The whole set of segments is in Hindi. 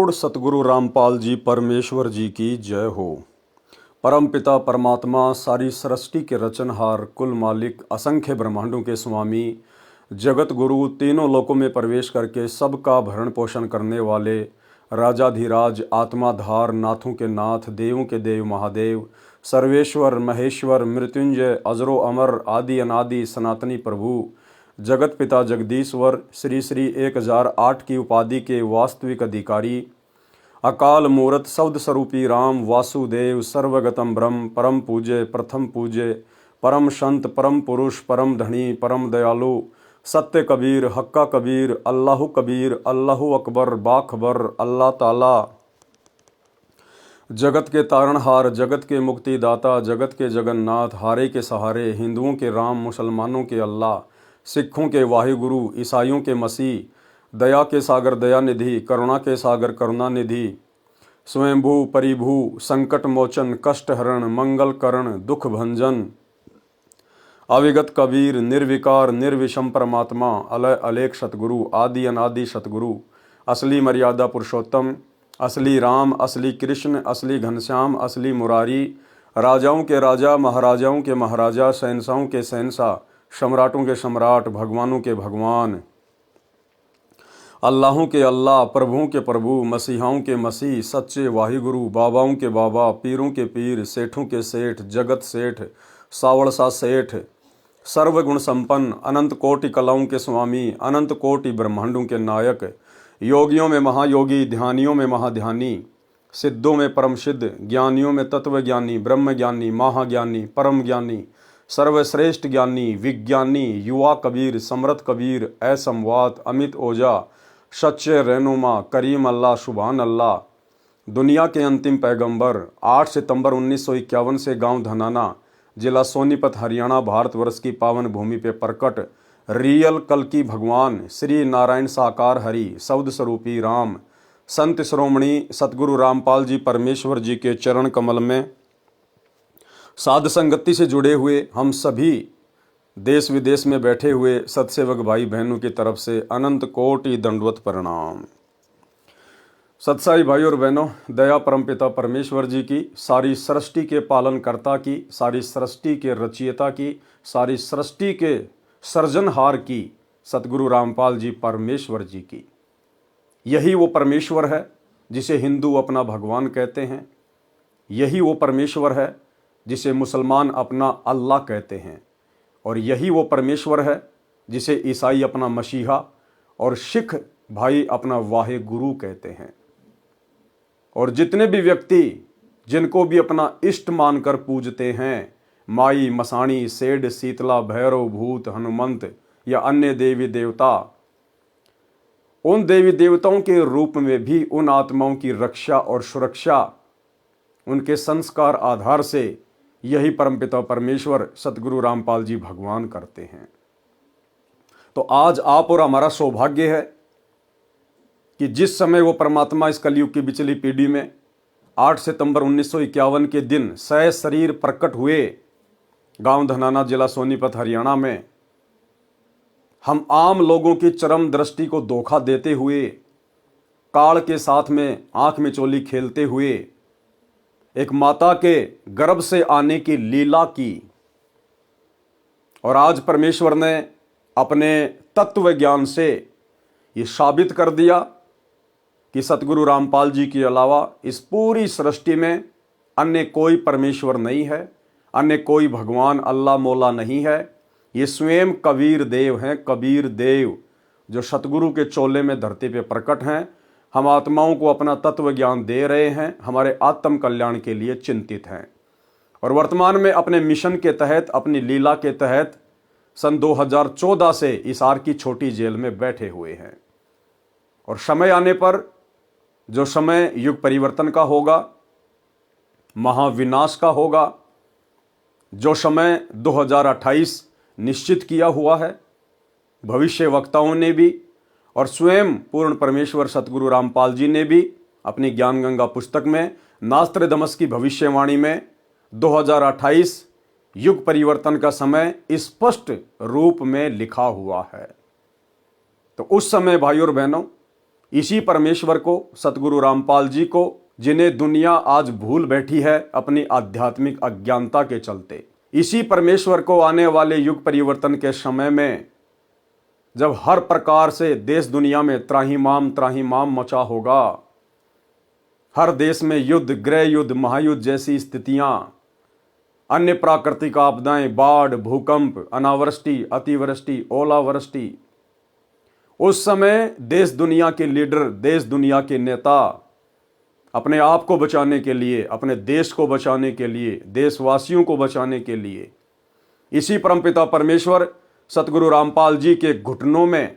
बोल सतगुरु रामपाल जी परमेश्वर जी की जय हो। परम पिता परमात्मा सारी सृष्टि के रचनहार कुल मालिक असंख्य ब्रह्मांडों के स्वामी जगत गुरु तीनों लोकों में प्रवेश करके सबका भरण पोषण करने वाले राजाधिराज आत्माधार नाथों के नाथ देवों के देव महादेव सर्वेश्वर महेश्वर मृत्युंजय अजरो अमर आदि अनादि सनातनी प्रभु जगत पिता जगदीश्वर श्री श्री 1008 की उपाधि के वास्तविक अधिकारी अकाल मूर्त शब्द स्वरूपी राम वासुदेव सर्वगतम ब्रह्म परम पूज्य प्रथम पूज्य परम संत परम पुरुष परम धनी परम दयालु सत्य कबीर हक्का कबीर अल्लाहु अकबर बाखबर अल्लाह ताला जगत के तारणहार जगत के मुक्तिदाता जगत के जगन्नाथ हारे के सहारे हिंदुओं के राम मुसलमानों के अल्लाह सिखों के वाहिगुरु ईसाइयों के मसीह दया के सागर दयानिधि करुणा के सागर करुणानिधि स्वयंभू परिभू संकट मोचन कष्ट हरण मंगल करण दुख भंजन अविगत कबीर निर्विकार निर्विषम परमात्मा अलय अलेख सतगुरु आदि अनादि सतगुरु असली मर्यादा पुरुषोत्तम असली राम असली कृष्ण असली घनश्याम असली मुरारी राजाओं के राजा महाराजाओं के महाराजा शहंशाहों के शहंशाह सम्राटों के सम्राट भगवानों के भगवान अल्लाहों के अल्लाह प्रभुओं के प्रभु मसीहाओं के मसीह सच्चे वाहिगुरु बाबाओं के बाबा पीरों के पीर सेठों के सेठ जगत सेठ सावड़सा सेठ सर्वगुण संपन्न अनंत कोटि कलाओं के स्वामी अनंत कोटि ब्रह्मांडों के नायक योगियों में महायोगी ध्यानियों में महाध्यानी सिद्धों में परम सिद्ध ज्ञानियों में तत्वज्ञानी ब्रह्म ज्ञानी महाज्ञानी परम ज्ञानी सर्वश्रेष्ठ ज्ञानी विज्ञानी युवा कबीर समर्थ कबीर असमवात अमित ओझा सच्चे रहनुमा करीम अल्लाह सुभान अल्लाह दुनिया के अंतिम पैगंबर 8 सितंबर 1951 से गांव धनाना जिला सोनीपत हरियाणा भारतवर्ष की पावन भूमि पे प्रकट रियल कल की भगवान श्री नारायण साकार हरि शब्द स्वरूपी राम संत श्रोमणी सतगुरु रामपाल जी परमेश्वर जी के चरण कमल में साध संगति से जुड़े हुए हम सभी देश विदेश में बैठे हुए सतसेवक भाई बहनों की तरफ से अनंत कोटि दंडवत प्रणाम। सत्साई भाई और बहनों, दया परमपिता परमेश्वर जी की, सारी सृष्टि के पालनकर्ता की, सारी सृष्टि के रचयिता की, सारी सृष्टि के सृजनहार की सतगुरु रामपाल जी परमेश्वर जी की, यही वो परमेश्वर है जिसे हिंदू अपना भगवान कहते हैं। यही वो परमेश्वर है जिसे मुसलमान अपना अल्लाह कहते हैं। और यही वो परमेश्वर है जिसे ईसाई अपना मसीहा और सिख भाई अपना वाहे गुरु कहते हैं। और जितने भी व्यक्ति जिनको भी अपना इष्ट मानकर पूजते हैं, माई मसाणी सेठ शीतला भैरव भूत हनुमंत या अन्य देवी देवता, उन देवी देवताओं के रूप में भी उन आत्माओं की रक्षा और सुरक्षा उनके संस्कार आधार से यही परमपिता परमेश्वर सतगुरु रामपाल जी भगवान करते हैं। तो आज आप और हमारा सौभाग्य है कि जिस समय वो परमात्मा इस कलयुग की बिचली पीढ़ी में 8 सितंबर 1951 के दिन सशरीर प्रकट हुए गांव धनाना जिला सोनीपत हरियाणा में, हम आम लोगों की चरम दृष्टि को धोखा देते हुए काल के साथ में आंख में चोली खेलते हुए एक माता के गर्भ से आने की लीला की। और आज परमेश्वर ने अपने तत्व ज्ञान से ये साबित कर दिया कि सतगुरु रामपाल जी के अलावा इस पूरी सृष्टि में अन्य कोई परमेश्वर नहीं है, अन्य कोई भगवान अल्लाह मौला नहीं है। ये स्वयं कबीर देव हैं, कबीर देव जो सतगुरु के चोले में धरती पे प्रकट हैं। हम आत्माओं को अपना तत्व ज्ञान दे रहे हैं, हमारे आत्म कल्याण के लिए चिंतित हैं। और वर्तमान में अपने मिशन के तहत, अपनी लीला के तहत सन 2014 से हिसार की छोटी जेल में बैठे हुए हैं। और समय आने पर, जो समय युग परिवर्तन का होगा, महाविनाश का होगा, जो समय 2028 निश्चित किया हुआ है भविष्य वक्ताओं ने भी और स्वयं पूर्ण परमेश्वर सतगुरु रामपाल जी ने भी अपनी ज्ञान गंगा पुस्तक में नास्त्रदमस की भविष्यवाणी में 2028 युग परिवर्तन का समय स्पष्ट रूप में लिखा हुआ है। तो उस समय भाई और बहनों, इसी परमेश्वर को, सतगुरु रामपाल जी को, जिन्हें दुनिया आज भूल बैठी है अपनी आध्यात्मिक अज्ञानता के चलते, इसी परमेश्वर को आने वाले युग परिवर्तन के समय में, जब हर प्रकार से देश दुनिया में त्राहिमाम मचा होगा, हर देश में युद्ध, गृह युद्ध, महायुद्ध जैसी स्थितियां, अन्य प्राकृतिक आपदाएं, बाढ़, भूकंप, अनावृष्टि, अतिवृष्टि, ओलावृष्टि, उस समय देश दुनिया के लीडर, देश दुनिया के नेता अपने आप को बचाने के लिए, अपने देश को बचाने के लिए, देशवासियों को बचाने के लिए इसी परमपिता परमेश्वर सतगुरु रामपाल जी के घुटनों में,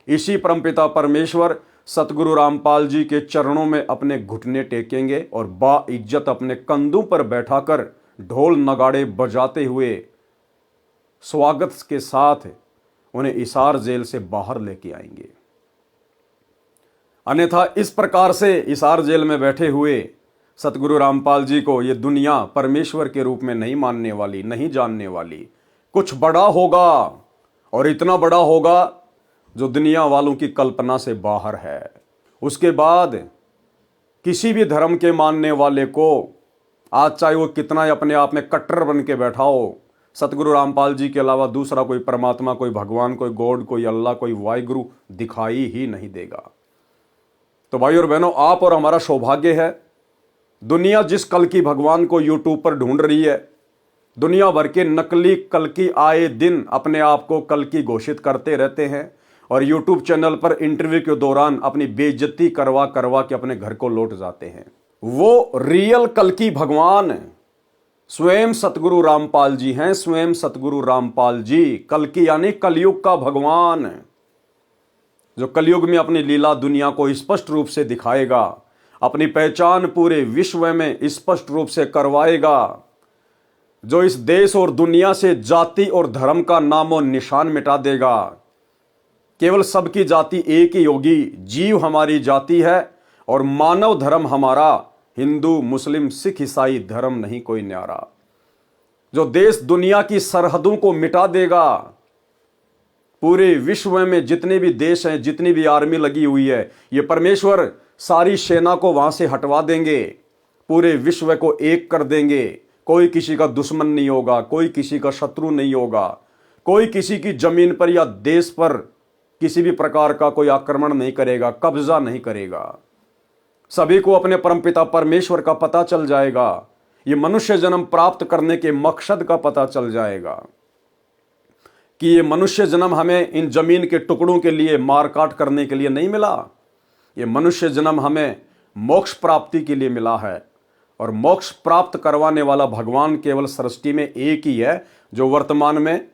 इसी परमपिता परमेश्वर सतगुरु रामपाल जी के चरणों में अपने घुटने टेकेंगे और बाइज्जत अपने कंधों पर बैठाकर ढोल नगाड़े बजाते हुए स्वागत के साथ उन्हें हिसार जेल से बाहर लेके आएंगे। अन्यथा इस प्रकार से हिसार जेल में बैठे हुए सतगुरु रामपाल जी को ये दुनिया परमेश्वर के रूप में नहीं मानने वाली, नहीं जानने वाली। कुछ बड़ा होगा, और इतना बड़ा होगा जो दुनिया वालों की कल्पना से बाहर है। उसके बाद किसी भी धर्म के मानने वाले को, आज चाहे वो कितना ही अपने आप में कट्टर बन के बैठा हो, सतगुरु रामपाल जी के अलावा दूसरा कोई परमात्मा, कोई भगवान, कोई गॉड, कोई अल्लाह, कोई वाहिगुरु दिखाई ही नहीं देगा। तो भाई और बहनों, आप और हमारा सौभाग्य है। दुनिया जिस कल की भगवान को यूट्यूब पर ढूंढ रही है, दुनिया भर के नकली कल की आए दिन अपने आप को कल की घोषित करते रहते हैं और यूट्यूब चैनल पर इंटरव्यू के दौरान अपनी बेइज्जती करवा करवा के अपने घर को लौट जाते हैं। वो रियल कल की भगवान स्वयं सतगुरु रामपाल जी हैं, स्वयं सतगुरु रामपाल जी, कल की यानी कलयुग का भगवान, जो कलयुग में अपनी लीला दुनिया को स्पष्ट रूप से दिखाएगा, अपनी पहचान पूरे विश्व में स्पष्ट रूप से करवाएगा, जो इस देश और दुनिया से जाति और धर्म का नामो निशान मिटा देगा। केवल सबकी जाति एक ही होगी, जीव हमारी जाति है और मानव धर्म हमारा हिंदू, मुस्लिम, सिख, ईसाई धर्म नहीं कोई न्यारा, जो देश दुनिया की सरहदों को मिटा देगा। पूरे विश्व में जितने भी देश हैं, जितनी भी आर्मी लगी हुई है, ये परमेश्वर सारी सेना को वहां से हटवा देंगे, पूरे विश्व को एक कर देंगे। कोई किसी का दुश्मन नहीं होगा, कोई किसी का शत्रु नहीं होगा, कोई किसी की जमीन पर या देश पर किसी भी प्रकार का कोई आक्रमण नहीं करेगा, कब्जा नहीं करेगा। सभी को अपने परमपिता परमेश्वर का पता चल जाएगा, ये मनुष्य जन्म प्राप्त करने के मकसद का पता चल जाएगा कि ये मनुष्य जन्म हमें इन जमीन के टुकड़ों के लिए मारकाट करने के लिए नहीं मिला, ये मनुष्य जन्म हमें मोक्ष प्राप्ति के लिए मिला है। और मोक्ष प्राप्त करवाने वाला भगवान केवल सृष्टि में एक ही है, जो वर्तमान में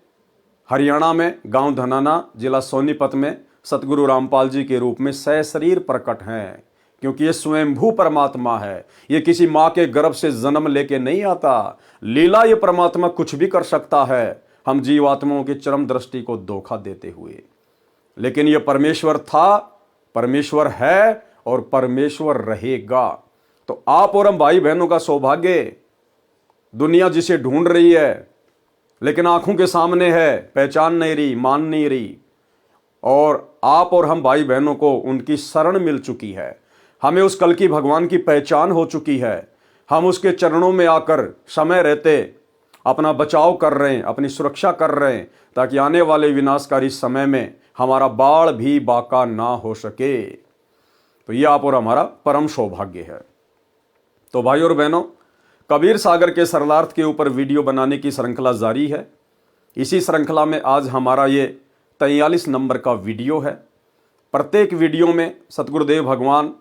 हरियाणा में गांव धनाना, जिला सोनीपत में सतगुरु रामपाल जी के रूप में सशरीर प्रकट हैं, क्योंकि ये स्वयंभू परमात्मा है। ये किसी माँ के गर्भ से जन्म लेके नहीं आता। लीला ये परमात्मा कुछ भी कर सकता है, हम जीवात्माओं की चरम दृष्टि को धोखा देते हुए। लेकिन ये परमेश्वर था, परमेश्वर है और परमेश्वर रहेगा। तो आप और हम भाई बहनों का सौभाग्य, दुनिया जिसे ढूंढ रही है लेकिन आंखों के सामने है, पहचान नहीं रही, मान नहीं रही, और आप और हम भाई बहनों को उनकी शरण मिल चुकी है। हमें उस कल की भगवान की पहचान हो चुकी है। हम उसके चरणों में आकर समय रहते अपना बचाव कर रहे हैं, अपनी सुरक्षा कर रहे हैं, ताकि आने वाले विनाशकारी समय में हमारा बाढ़ भी बाका ना हो सके। तो ये आप और हमारा परम सौभाग्य है। तो भाई और बहनों, कबीर सागर के सरलार्थ के ऊपर वीडियो बनाने की श्रृंखला जारी है। इसी श्रृंखला में आज हमारा ये 43 नंबर का वीडियो है। प्रत्येक वीडियो में सतगुरुदेव भगवान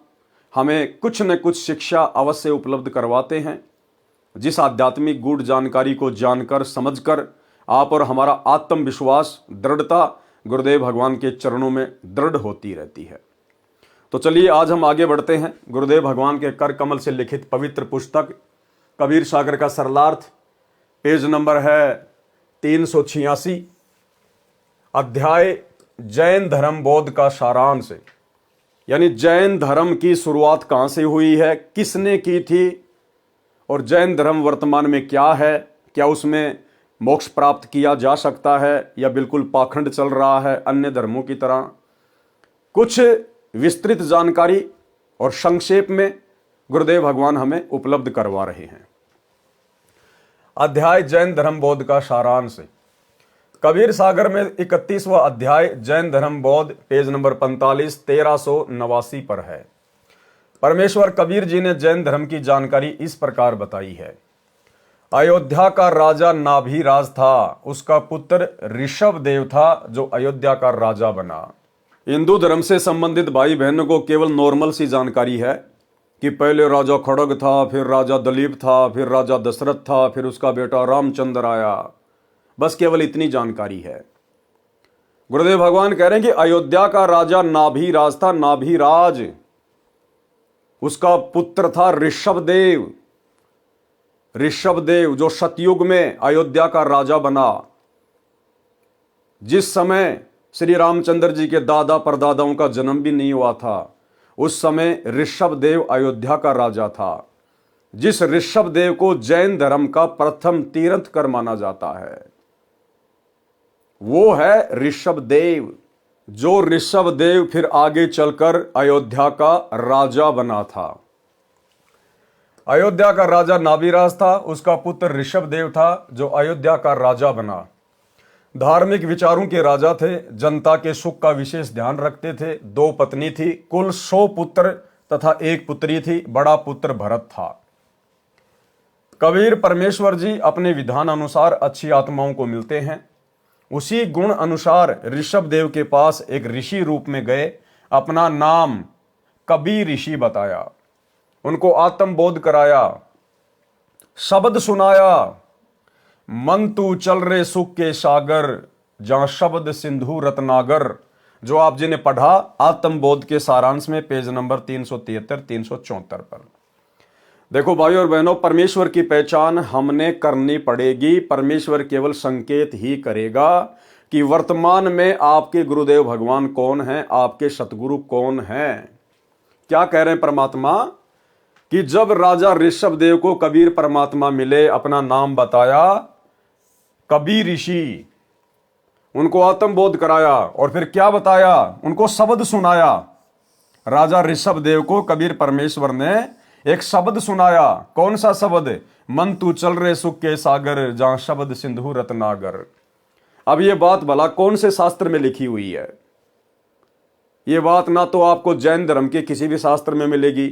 हमें कुछ न कुछ शिक्षा अवश्य उपलब्ध करवाते हैं, जिस आध्यात्मिक गूढ़ जानकारी को जानकर समझकर आप और हमारा आत्मविश्वास, दृढ़ता गुरुदेव भगवान के चरणों में दृढ़ होती रहती है। तो चलिए आज हम आगे बढ़ते हैं। गुरुदेव भगवान के कर कमल से लिखित पवित्र पुस्तक कबीर सागर का सरलार्थ, पेज नंबर है 386, अध्याय जैन धर्म बोध का सारांश। यानी जैन धर्म की शुरुआत कहाँ से हुई है, किसने की थी, और जैन धर्म वर्तमान में क्या है, क्या उसमें मोक्ष प्राप्त किया जा सकता है या बिल्कुल पाखंड चल रहा है अन्य धर्मों की तरह। कुछ विस्तृत जानकारी और संक्षेप में गुरुदेव भगवान हमें उपलब्ध करवा रहे हैं। अध्याय जैन धर्म बौद्ध का सारांश। कबीर सागर में 31वां अध्याय जैन धर्म बौद्ध, पेज नंबर 45, 1389 पर है। परमेश्वर कबीर जी ने जैन धर्म की जानकारी इस प्रकार बताई है। अयोध्या का राजा नाभिराज था, उसका पुत्र ऋषभ देव था जो अयोध्या का राजा बना। हिंदू धर्म से संबंधित भाई बहनों को केवल नॉर्मल सी जानकारी है कि पहले राजा खड़ग था, फिर राजा दलीप था, फिर राजा दशरथ था, फिर उसका बेटा रामचंद्र आया। बस केवल इतनी जानकारी है। गुरुदेव भगवान कह रहे हैं कि अयोध्या का राजा नाभिराज था। नाभिराज, उसका पुत्र था ऋषभदेव। ऋषभदेव जो सतयुग में अयोध्या का राजा बना। जिस समय श्री रामचंद्र जी के दादा परदादाओं का जन्म भी नहीं हुआ था, उस समय ऋषभदेव अयोध्या का राजा था, जिस ऋषभदेव को जैन धर्म का प्रथम तीर्थंकर माना जाता है। वो है ऋषभदेव, जो ऋषभदेव फिर आगे चलकर अयोध्या का राजा बना था। अयोध्या का राजा नाभिराज था, उसका पुत्र ऋषभदेव था जो अयोध्या का राजा बना। धार्मिक विचारों के राजा थे, जनता के सुख का विशेष ध्यान रखते थे। 2 पत्नी थी, कुल 100 पुत्र तथा 1 पुत्री थी। बड़ा पुत्र भरत था। कबीर परमेश्वर जी अपने विधान अनुसार अच्छी आत्माओं को मिलते हैं। उसी गुण अनुसार ऋषभदेव के पास एक ऋषि रूप में गए, अपना नाम कबीर ऋषि बताया, उनको आत्मबोध कराया, शब्द सुनाया। मन तू चल रे सुख के सागर, जहां शब्द सिंधु रत्नागर, जो आप जी ने पढ़ा आत्मबोध के सारांश में पेज नंबर 373, 374 पर। देखो भाई और बहनों, परमेश्वर की पहचान हमने करनी पड़ेगी। परमेश्वर केवल संकेत ही करेगा कि वर्तमान में आपके गुरुदेव भगवान कौन हैं, आपके सतगुरु कौन हैं। क्या कह रहे हैं परमात्मा कि जब राजा ऋषभदेव को कबीर परमात्मा मिले, अपना नाम बताया कबीर ऋषि, उनको आत्मबोध कराया और फिर क्या बताया, उनको शब्द सुनाया। राजा ऋषभदेव को कबीर परमेश्वर ने एक शब्द सुनाया। कौन सा शब्द? मन तू चल रे सुख के सागर, जहां शब्द सिंधु रत्नागर। अब ये बात भला कौन से शास्त्र में लिखी हुई है? ये बात ना तो आपको जैन धर्म के किसी भी शास्त्र में मिलेगी,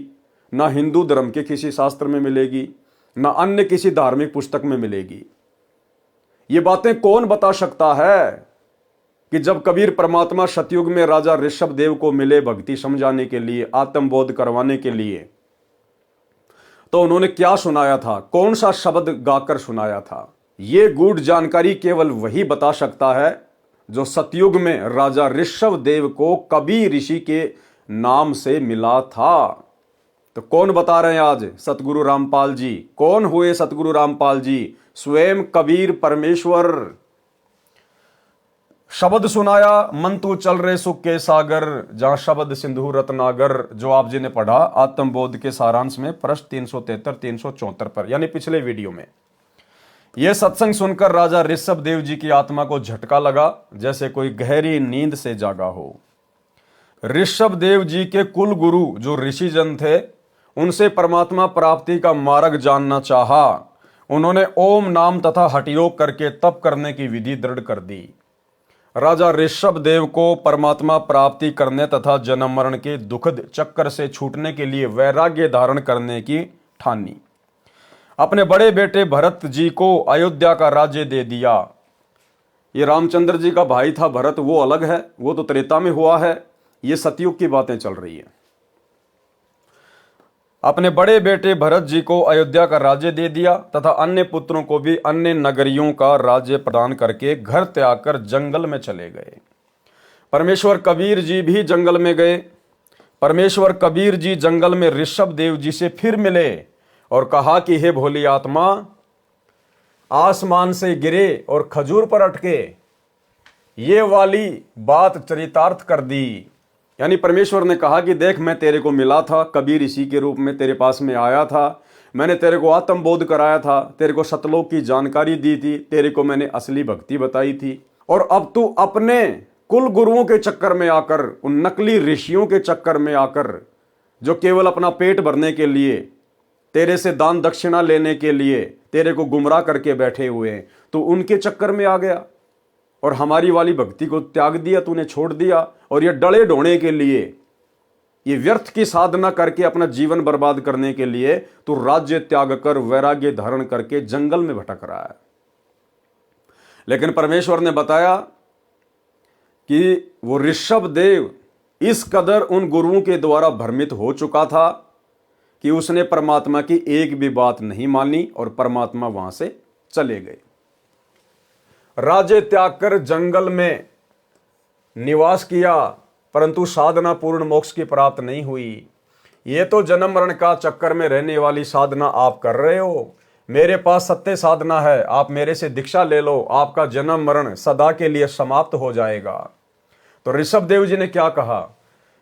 ना हिंदू धर्म के किसी शास्त्र में मिलेगी, ना अन्य किसी धार्मिक पुस्तक में मिलेगी। ये बातें कौन बता सकता है कि जब कबीर परमात्मा सतयुग में राजा ऋषभदेव को मिले भक्ति समझाने के लिए, आत्मबोध करवाने के लिए, तो उन्होंने क्या सुनाया था, कौन सा शब्द गाकर सुनाया था? ये गूढ़ जानकारी केवल वही बता सकता है जो सतयुग में राजा ऋषभदेव को कबीर ऋषि के नाम से मिला था। तो कौन बता रहे हैं आज? सतगुरु रामपाल जी। कौन हुए सतगुरु रामपाल जी? स्वयं कबीर परमेश्वर। शब्द सुनाया, मन तू चल रे सुख के सागर, जहां शब्द सिंधु रत्नागर, जो आप जी ने पढ़ा आत्मबोध के सारांश में पृष्ठ 373, 374 पर, यानी पिछले वीडियो में। यह सत्संग सुनकर राजा ऋषभदेव जी की आत्मा को झटका लगा, जैसे कोई गहरी नींद से जागा हो। ऋषभदेव जी के कुल गुरु जो ऋषिजन थे, उनसे परमात्मा प्राप्ति का मार्ग जानना चाहा। उन्होंने ओम नाम तथा हठयोग करके तप करने की विधि दृढ़ कर दी। राजा ऋषभदेव को परमात्मा प्राप्ति करने तथा जन्म मरण के दुखद चक्कर से छूटने के लिए वैराग्य धारण करने की ठानी। अपने बड़े बेटे भरत जी को अयोध्या का राज्य दे दिया। ये रामचंद्र जी का भाई था भरत, वो अलग है, वो तो त्रेता में हुआ है। ये सतयुग की बातें चल रही है। अपने बड़े बेटे भरत जी को अयोध्या का राज्य दे दिया तथा अन्य पुत्रों को भी अन्य नगरियों का राज्य प्रदान करके घर त्याग कर जंगल में चले गए। परमेश्वर कबीर जी भी जंगल में गए। परमेश्वर कबीर जी जंगल में ऋषभदेव जी से फिर मिले और कहा कि हे भोली आत्मा, आसमान से गिरे और खजूर पर अटके, ये वाली बात चरितार्थ कर दी। यानी परमेश्वर ने कहा कि देख, मैं तेरे को मिला था, कबीर ऋषि के रूप में तेरे पास में आया था, मैंने तेरे को आत्मबोध कराया था, तेरे को सतलोक की जानकारी दी थी, तेरे को मैंने असली भक्ति बताई थी, और अब तू अपने कुल गुरुओं के चक्कर में आकर, उन नकली ऋषियों के चक्कर में आकर, जो केवल अपना पेट भरने के लिए, तेरे से दान दक्षिणा लेने के लिए तेरे को गुमराह करके बैठे हुए हैं, तो उनके चक्कर में आ गया और हमारी वाली भक्ति को त्याग दिया, तूने छोड़ दिया। और ये डले ढोने के लिए, ये व्यर्थ की साधना करके अपना जीवन बर्बाद करने के लिए तू राज्य त्याग कर वैराग्य धारण करके जंगल में भटक रहा है। लेकिन परमेश्वर ने बताया कि वो ऋषभ देव इस कदर उन गुरुओं के द्वारा भ्रमित हो चुका था कि उसने परमात्मा की एक भी बात नहीं मानी और परमात्मा वहां से चले गए। राज्य त्याग कर जंगल में निवास किया, परंतु साधना पूर्ण मोक्ष की प्राप्त नहीं हुई। ये तो जन्म मरण का चक्कर में रहने वाली साधना आप कर रहे हो। मेरे पास सत्य साधना है, आप मेरे से दीक्षा ले लो, आपका जन्म मरण सदा के लिए समाप्त हो जाएगा। तो ऋषभ देव जी ने क्या कहा?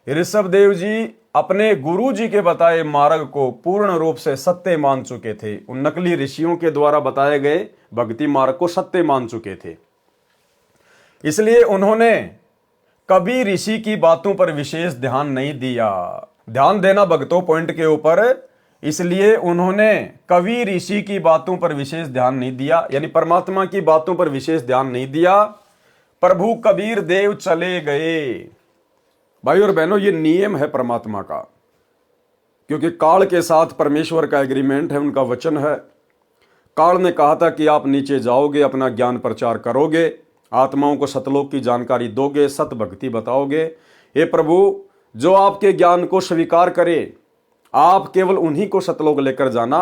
ऋषभ देव जी अपने गुरु जी के बताए मार्ग को पूर्ण रूप से सत्य मान चुके थे। उन नकली ऋषियों के द्वारा बताए गए भक्ति मार्ग को सत्य मान चुके थे। इसलिए उन्होंने कभी ऋषि की बातों पर विशेष ध्यान नहीं दिया। ध्यान देना भक्तों पॉइंट के ऊपर। इसलिए उन्होंने कभी ऋषि की बातों पर विशेष ध्यान नहीं दिया, यानी परमात्मा की बातों पर विशेष ध्यान नहीं दिया। प्रभु कबीर देव चले गए। भाई और बहनों, ये नियम है परमात्मा का, क्योंकि काल के साथ परमेश्वर का एग्रीमेंट है, उनका वचन है। काल ने कहा था कि आप नीचे जाओगे, अपना ज्ञान प्रचार करोगे, आत्माओं को सतलोक की जानकारी दोगे, सत भक्ति बताओगे। हे प्रभु, जो आपके ज्ञान को स्वीकार करे, आप केवल उन्हीं को सतलोक लेकर जाना,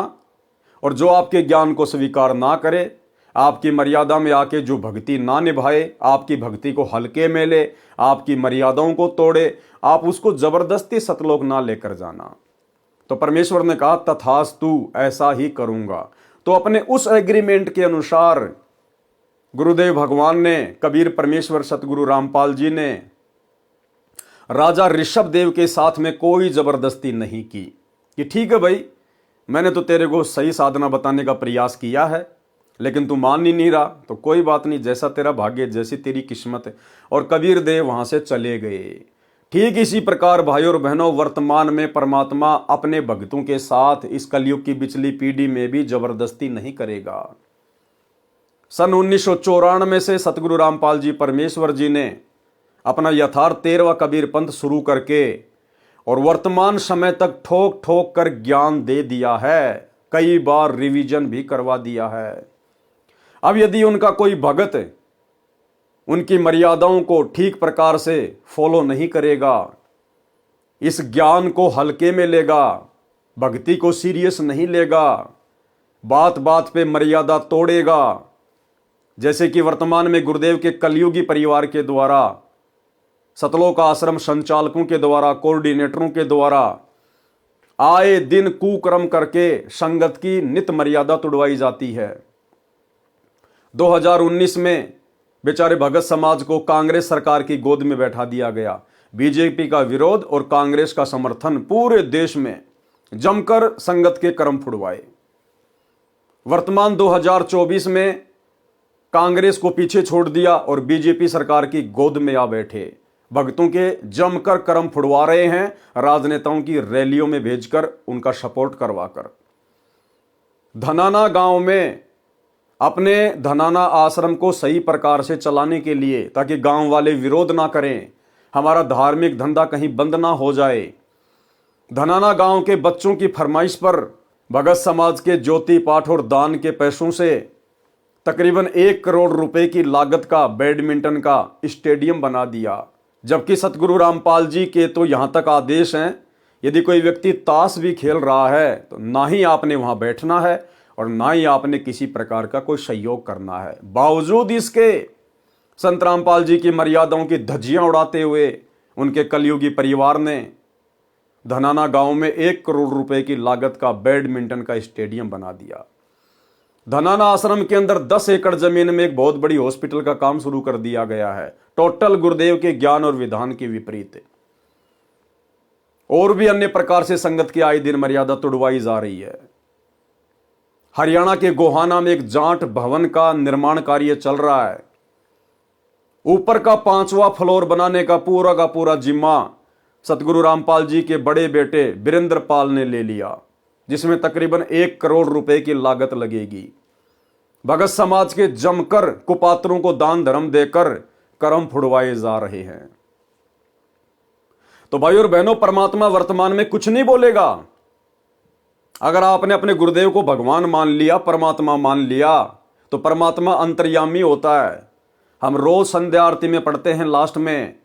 और जो आपके ज्ञान को स्वीकार ना करे, आपकी मर्यादा में आके जो भक्ति ना निभाए, आपकी भक्ति को हल्के में ले, आपकी मर्यादाओं को तोड़े, आप उसको जबरदस्ती सतलोक ना लेकर जाना। तो परमेश्वर ने कहा तथास्तु, ऐसा ही करूंगा। तो अपने उस एग्रीमेंट के अनुसार गुरुदेव भगवान ने, कबीर परमेश्वर सतगुरु रामपाल जी ने राजा ऋषभ देव के साथ में कोई जबरदस्ती नहीं की कि ठीक है भाई, मैंने तो तेरे को सही साधना बताने का प्रयास किया है, लेकिन तू मान ही नहीं रहा, तो कोई बात नहीं, जैसा तेरा भाग्य, जैसी तेरी किस्मत है। और कबीर देव वहां से चले गए। ठीक इसी प्रकार भाइयों और बहनों, वर्तमान में परमात्मा अपने भक्तों के साथ इस कलयुग की पिछली पीढ़ी में भी जबरदस्ती नहीं करेगा। सन 1994 से सतगुरु रामपाल जी परमेश्वर जी ने अपना यथार्थ 13वां कबीर पंथ शुरू करके और वर्तमान समय तक ठोक ठोक कर ज्ञान दे दिया है, कई बार रिवीजन भी करवा दिया है। अब यदि उनका कोई भगत उनकी मर्यादाओं को ठीक प्रकार से फॉलो नहीं करेगा, इस ज्ञान को हल्के में लेगा, भक्ति को सीरियस नहीं लेगा, बात बात पे मर्यादा तोड़ेगा, जैसे कि वर्तमान में गुरुदेव के कलयुगी परिवार के द्वारा, सतलोक आश्रम संचालकों के द्वारा, कोऑर्डिनेटरों के द्वारा आए दिन कुकर्म करके संगत की नित मर्यादा तोड़वाई जाती है। 2019 में बेचारे भगत समाज को कांग्रेस सरकार की गोद में बैठा दिया गया। बीजेपी का विरोध और कांग्रेस का समर्थन पूरे देश में जमकर संगत के कर्म फुड़वाए। वर्तमान 2024 में कांग्रेस को पीछे छोड़ दिया और बीजेपी सरकार की गोद में आ बैठे, भक्तों के जमकर कर्म फुड़वा रहे हैं, राजनेताओं की रैलियों में भेजकर उनका सपोर्ट करवाकर। धनाना गांव में अपने धनाना आश्रम को सही प्रकार से चलाने के लिए, ताकि गांव वाले विरोध ना करें, हमारा धार्मिक धंधा कहीं बंद ना हो जाए, धनाना गांव के बच्चों की फरमाइश पर भगत समाज के ज्योति पाठ और दान के पैसों से तकरीबन 1 करोड़ रुपए की लागत का बैडमिंटन का स्टेडियम बना दिया। जबकि सतगुरु रामपाल जी के तो यहां तक आदेश हैं, यदि कोई व्यक्ति ताश भी खेल रहा है तो ना ही आपने वहां बैठना है और ना ही आपने किसी प्रकार का कोई सहयोग करना है। बावजूद इसके संत रामपाल जी की मर्यादाओं की धज्जियां उड़ाते हुए उनके कलयुगी परिवार ने धनाना गांव में 1 करोड़ रुपए की लागत का बैडमिंटन का स्टेडियम बना दिया। धनाना आश्रम के अंदर 10 एकड़ जमीन में एक बहुत बड़ी हॉस्पिटल का काम शुरू कर दिया गया है, टोटल गुरुदेव के ज्ञान और विधान के विपरीत। और भी अन्य प्रकार से संगत की आए दिन मर्यादा तोड़वाई जा रही है। हरियाणा के गोहाना में एक जाट भवन का निर्माण कार्य चल रहा है, ऊपर का 5वां फ्लोर बनाने का पूरा जिम्मा सतगुरु रामपाल जी के बड़े बेटे वीरेंद्र पाल ने ले लिया, जिसमें तकरीबन 1 करोड़ रुपए की लागत लगेगी। भगत समाज के जमकर कुपात्रों को दान धर्म देकर कर्म फुड़वाए जा रहे हैं। तो भाई और बहनों, परमात्मा वर्तमान में कुछ नहीं बोलेगा। अगर आपने अपने गुरुदेव को भगवान मान लिया, परमात्मा मान लिया, तो परमात्मा अंतर्यामी होता है। हम रोज संध्या आरती में पढ़ते हैं लास्ट में,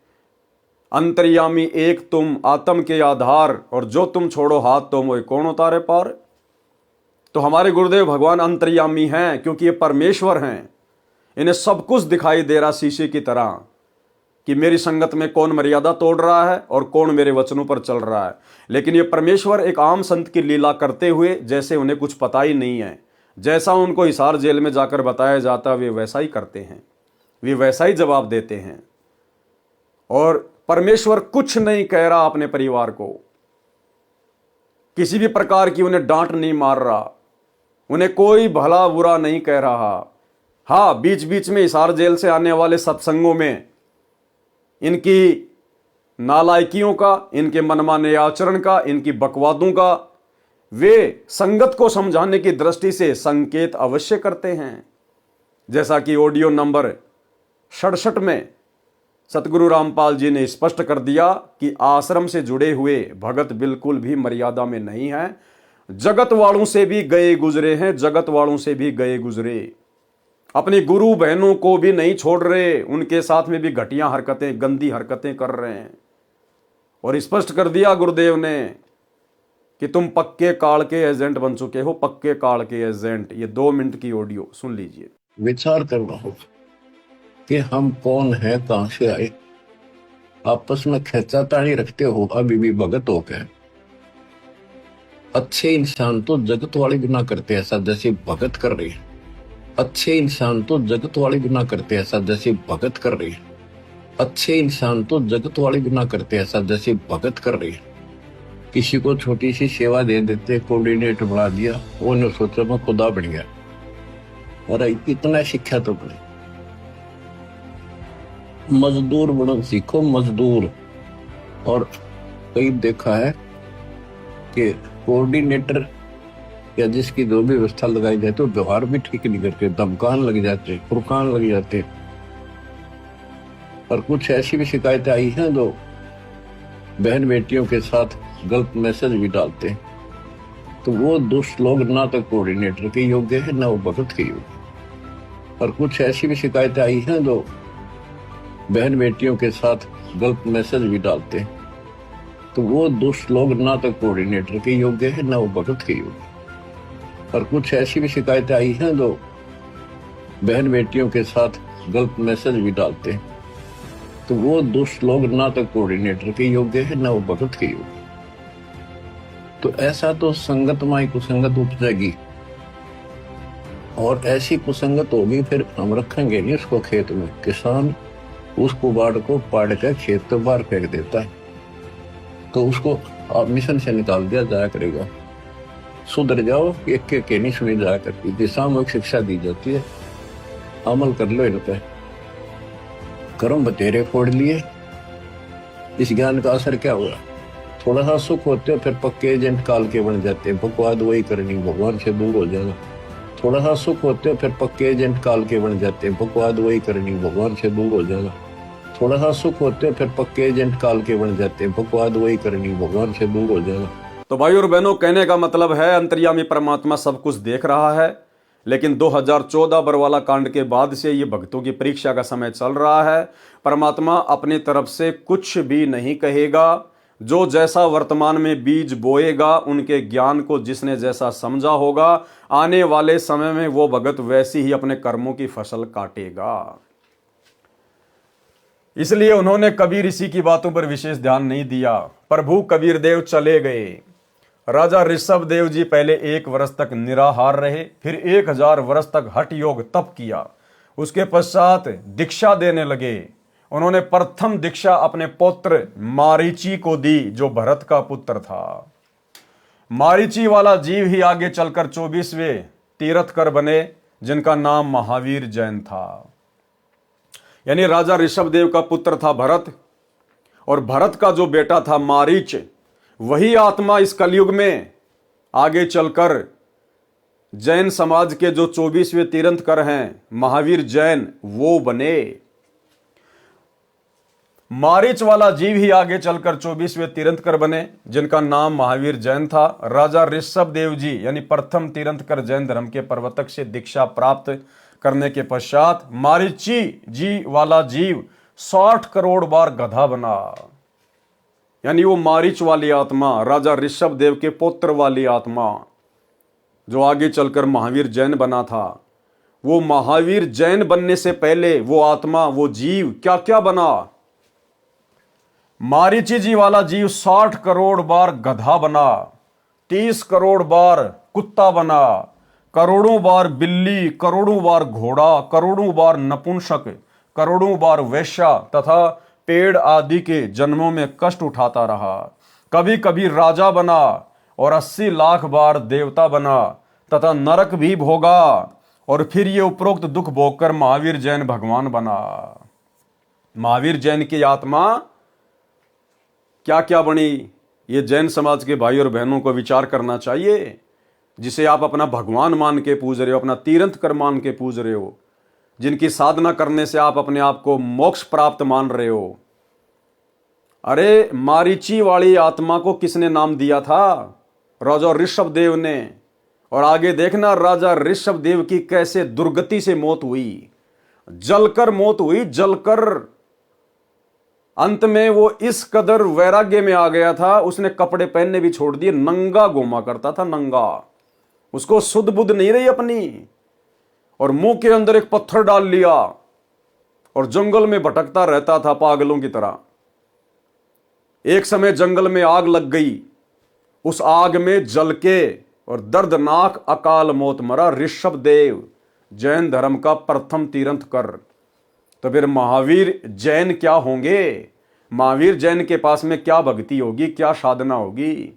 अंतर्यामी एक तुम आत्म के आधार, और जो तुम छोड़ो हाथ तो मोए कौन उतारे पार। तो हमारे गुरुदेव भगवान अंतर्यामी हैं, क्योंकि ये परमेश्वर हैं। इन्हें सब कुछ दिखाई दे रहा शीशे की तरह कि मेरी संगत में कौन मर्यादा तोड़ रहा है और कौन मेरे वचनों पर चल रहा है। लेकिन ये परमेश्वर एक आम संत की लीला करते हुए जैसे उन्हें कुछ पता ही नहीं है, जैसा उनको हिसार जेल में जाकर बताया जाता वे वैसा ही करते हैं, वे वैसा ही जवाब देते हैं। और परमेश्वर कुछ नहीं कह रहा अपने परिवार को, किसी भी प्रकार की उन्हें डांट नहीं मार रहा, उन्हें कोई भला बुरा नहीं कह रहा। हाँ, बीच बीच में हिसार जेल से आने वाले सत्संगों में इनकी नालायकियों का, इनके मनमाने आचरण का, इनकी बकवादों का वे संगत को समझाने की दृष्टि से संकेत अवश्य करते हैं। जैसा कि ऑडियो नंबर 67 में सतगुरु रामपाल जी ने स्पष्ट कर दिया कि आश्रम से जुड़े हुए भगत बिल्कुल भी मर्यादा में नहीं है, जगत वालों से भी गए गुजरे हैं, जगत वालों से भी गए गुजरे, अपनी गुरु बहनों को भी नहीं छोड़ रहे, उनके साथ में भी घटिया हरकतें, गंदी हरकतें कर रहे हैं। और स्पष्ट कर दिया गुरुदेव ने कि तुम पक्के काल के एजेंट बन चुके हो, पक्के काल के एजेंट। ये 2 मिनट की ऑडियो सुन लीजिए। विचार करना होगा कि हम कौन है, कहां से आए। आपस में खेचातानी रखते हो अभी भी भगत हो गए। अच्छे इंसान तो जगत वाले भी ना करते ऐसा जैसे भगत कर रही है। अच्छे इंसान तो जगत वाले भी ना करते ऐसा जैसे भगत कर रही है। अच्छे इंसान तो जगत वाले भी ना करते ऐसा जैसे भगत कर रही है। किसी को छोटी सी सेवा दे देते, कोऑर्डिनेटर बना दिया, वो ने सोचा मैं खुदा बन गया। अरे इतना शिक्षा तो बने, मजदूर बनो सीखो, मजदूर। और कई देखा है कि कोऑर्डिनेटर या जिसकी जो भी व्यवस्था लगाई जाए तो व्यवहार भी ठीक नहीं करते, धमकान लग जाते, फुरकान लग जाते। और कुछ ऐसी भी शिकायतें आई हैं जो बहन बेटियों के साथ गलत मैसेज भी डालते हैं। तो वो दुष्ट लोग ना तो कोऑर्डिनेटर के योग्य है, ना वो भगत के योग्य। और कुछ ऐसी भी शिकायतें आई हैं जो बहन बेटियों के साथ गलत मैसेज भी डालते हैं। तो वो दुष्ट लोग ना तो कोऑर्डिनेटर के योग्य है, ना वो भगत के योग्य। और कुछ ऐसी भी शिकायतें आई हैं जो बहन बेटियों के साथ गलत मैसेज भी डालते हैं। तो वो दुष्ट लोग ना तो कोऑर्डिनेटर के योग्य है, ना वो भगत के योग्य। तो ऐसा तो संगत माई कुसंगत उपजेगी, और ऐसी कुसंगत होगी फिर हम रखेंगे नहीं उसको खेत में। किसान उस कुबाड़ को पाड़ कर खेत के बाहर फेंक देता है, तो उसको आप मिशन से निकाल दिया जाया करेगा। सुधर जाओ, एक के नहीं सुनी जाया करती थी, सामूहिक शिक्षा दी जाती है, अमल कर लो इन पे। कर्म बतेरे फोड़ लिए, इस ज्ञान का असर क्या हुआ? थोड़ा सा सुख होते हो फिर पक्के एजेंट काल के बन जाते हैं, बकवाद वही करनी, भगवान से दूर हो जाना। थोड़ा सा सुख होते हो फिर पक्के एजेंट काल के बन जाते हैं, बकवाद वही करनी, भगवान से दूर हो जाना। थोड़ा सा सुख होते हो फिर पक्के एजेंट काल के बन जाते हैं, बकवाद वही करनी, भगवान से दूर हो जाना। तो भाई और बहनों, कहने का मतलब है अंतर्यामी परमात्मा सब कुछ देख रहा है, लेकिन 2014 बरवाला कांड के बाद से ये भक्तों की परीक्षा का समय चल रहा है। परमात्मा अपनी तरफ से कुछ भी नहीं कहेगा। जो जैसा वर्तमान में बीज बोएगा, उनके ज्ञान को जिसने जैसा समझा होगा, आने वाले समय में वो भगत वैसी ही अपने कर्मों की फसल काटेगा। इसलिए उन्होंने कबीर ऋषि की बातों पर विशेष ध्यान नहीं दिया। प्रभु कबीर देव चले गए। राजा ऋषभ देव जी पहले 1 वर्ष तक निराहार रहे, फिर 1000 वर्ष तक हठ योग तप किया। उसके पश्चात दीक्षा देने लगे। उन्होंने प्रथम दीक्षा अपने पुत्र मारीची को दी, जो भरत का पुत्र था। मारीची वाला जीव ही आगे चलकर 24वें तीर्थकर बने, जिनका नाम महावीर जैन था। यानी राजा ऋषभदेव का पुत्र था भरत, और भरत का जो बेटा था मारीच, वही आत्मा इस कलयुग में आगे चलकर जैन समाज के जो 24वें तीर्थंकर हैं महावीर जैन, वो बने। मारीच वाला जीव ही आगे चलकर 24वें तीर्थंकर बने, जिनका नाम महावीर जैन था। राजा ऋषभदेव जी यानी प्रथम तीर्थंकर जैन धर्म के प्रवर्तक से दीक्षा प्राप्त करने के पश्चात मारीची जी वाला जीव 60 करोड़ बार गधा बना। यानी वो मारीच वाली आत्मा, राजा ऋषभदेव के पुत्र वाली आत्मा, जो आगे चलकर महावीर जैन बना था, वो महावीर जैन बनने से पहले वो आत्मा, वो जीव क्या क्या बना। मारीची जी वाला जीव 60 करोड़ बार गधा बना, 30 करोड़ बार कुत्ता बना, करोड़ों बार बिल्ली, करोड़ों बार घोड़ा, करोड़ों बार नपुंसक, करोड़ों बार वेश्या तथा पेड़ आदि के जन्मों में कष्ट उठाता रहा। कभी कभी राजा बना और 80 लाख बार देवता बना तथा नरक भी भोगा, और फिर ये उपरोक्त दुख भोगकर महावीर जैन भगवान बना। महावीर जैन की आत्मा क्या क्या बनी, ये जैन समाज के भाई और बहनों को विचार करना चाहिए। जिसे आप अपना भगवान मान के पूज रहे हो, अपना तीर्थंकर मान के पूज रहे हो, जिनकी साधना करने से आप अपने आप को मोक्ष प्राप्त मान रहे हो। अरे मारीची वाली आत्मा को किसने नाम दिया था? राजा ऋषभदेव ने। और आगे देखना राजा ऋषभदेव की कैसे दुर्गति से मौत हुई, जलकर मौत हुई, जलकर। अंत में वो इस कदर वैराग्य में आ गया था, उसने कपड़े पहनने भी छोड़ दिए, नंगा घूमा करता था, नंगा। उसको सुध बुध नहीं रही अपनी, और मुंह के अंदर एक पत्थर डाल लिया और जंगल में भटकता रहता था पागलों की तरह। एक समय जंगल में आग लग गई, उस आग में जल के और दर्दनाक अकाल मौत मरा ऋषभदेव, जैन धर्म का प्रथम तीर्थंकर। तो फिर महावीर जैन क्या होंगे? महावीर जैन के पास में क्या भक्ति होगी, क्या साधना होगी?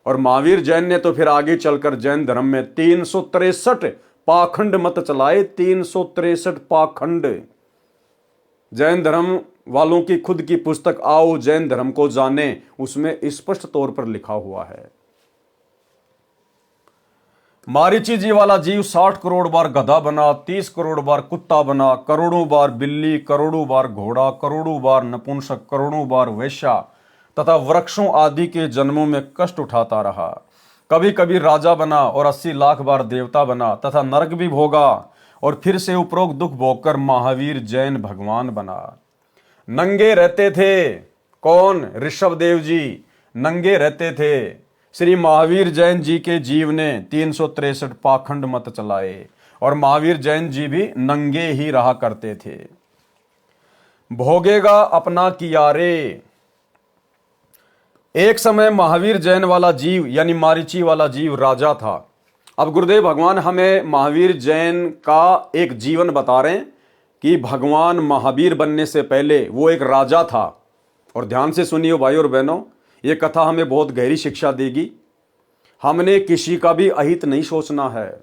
और महावीर जैन ने तो फिर आगे चलकर जैन धर्म में 363 पाखंड मत चलाए, 363 पाखंड। जैन धर्म वालों की खुद की पुस्तक आओ जैन धर्म को जाने, उसमें स्पष्ट तौर पर लिखा हुआ है। मारीची जी वाला जीव 60 करोड़ बार गधा बना, 30 करोड़ बार कुत्ता बना, करोड़ों बार बिल्ली, करोड़ों बार घोड़ा, करोड़ों बार नपुंसक, करोड़ों बार वेश्या तथा वृक्षों आदि के जन्मों में कष्ट उठाता रहा। कभी कभी राजा बना और 80 लाख बार देवता बना तथा नरक भी भोगा, और फिर से उपरोक्त दुख भोगकर महावीर जैन भगवान बना। नंगे रहते थे कौन? ऋषभदेव जी नंगे रहते थे। श्री महावीर जैन जी के जीव ने 363 पाखंड मत चलाए, और महावीर जैन जी भी नंगे ही रहा करते थे। भोगेगा अपना किया रे। एक समय महावीर जैन वाला जीव यानी मारीची वाला जीव राजा था। अब गुरुदेव भगवान हमें महावीर जैन का एक जीवन बता रहे हैं कि भगवान महावीर बनने से पहले वो एक राजा था। और ध्यान से सुनिए भाई और बहनों, ये कथा हमें बहुत गहरी शिक्षा देगी। हमने किसी का भी अहित नहीं सोचना है,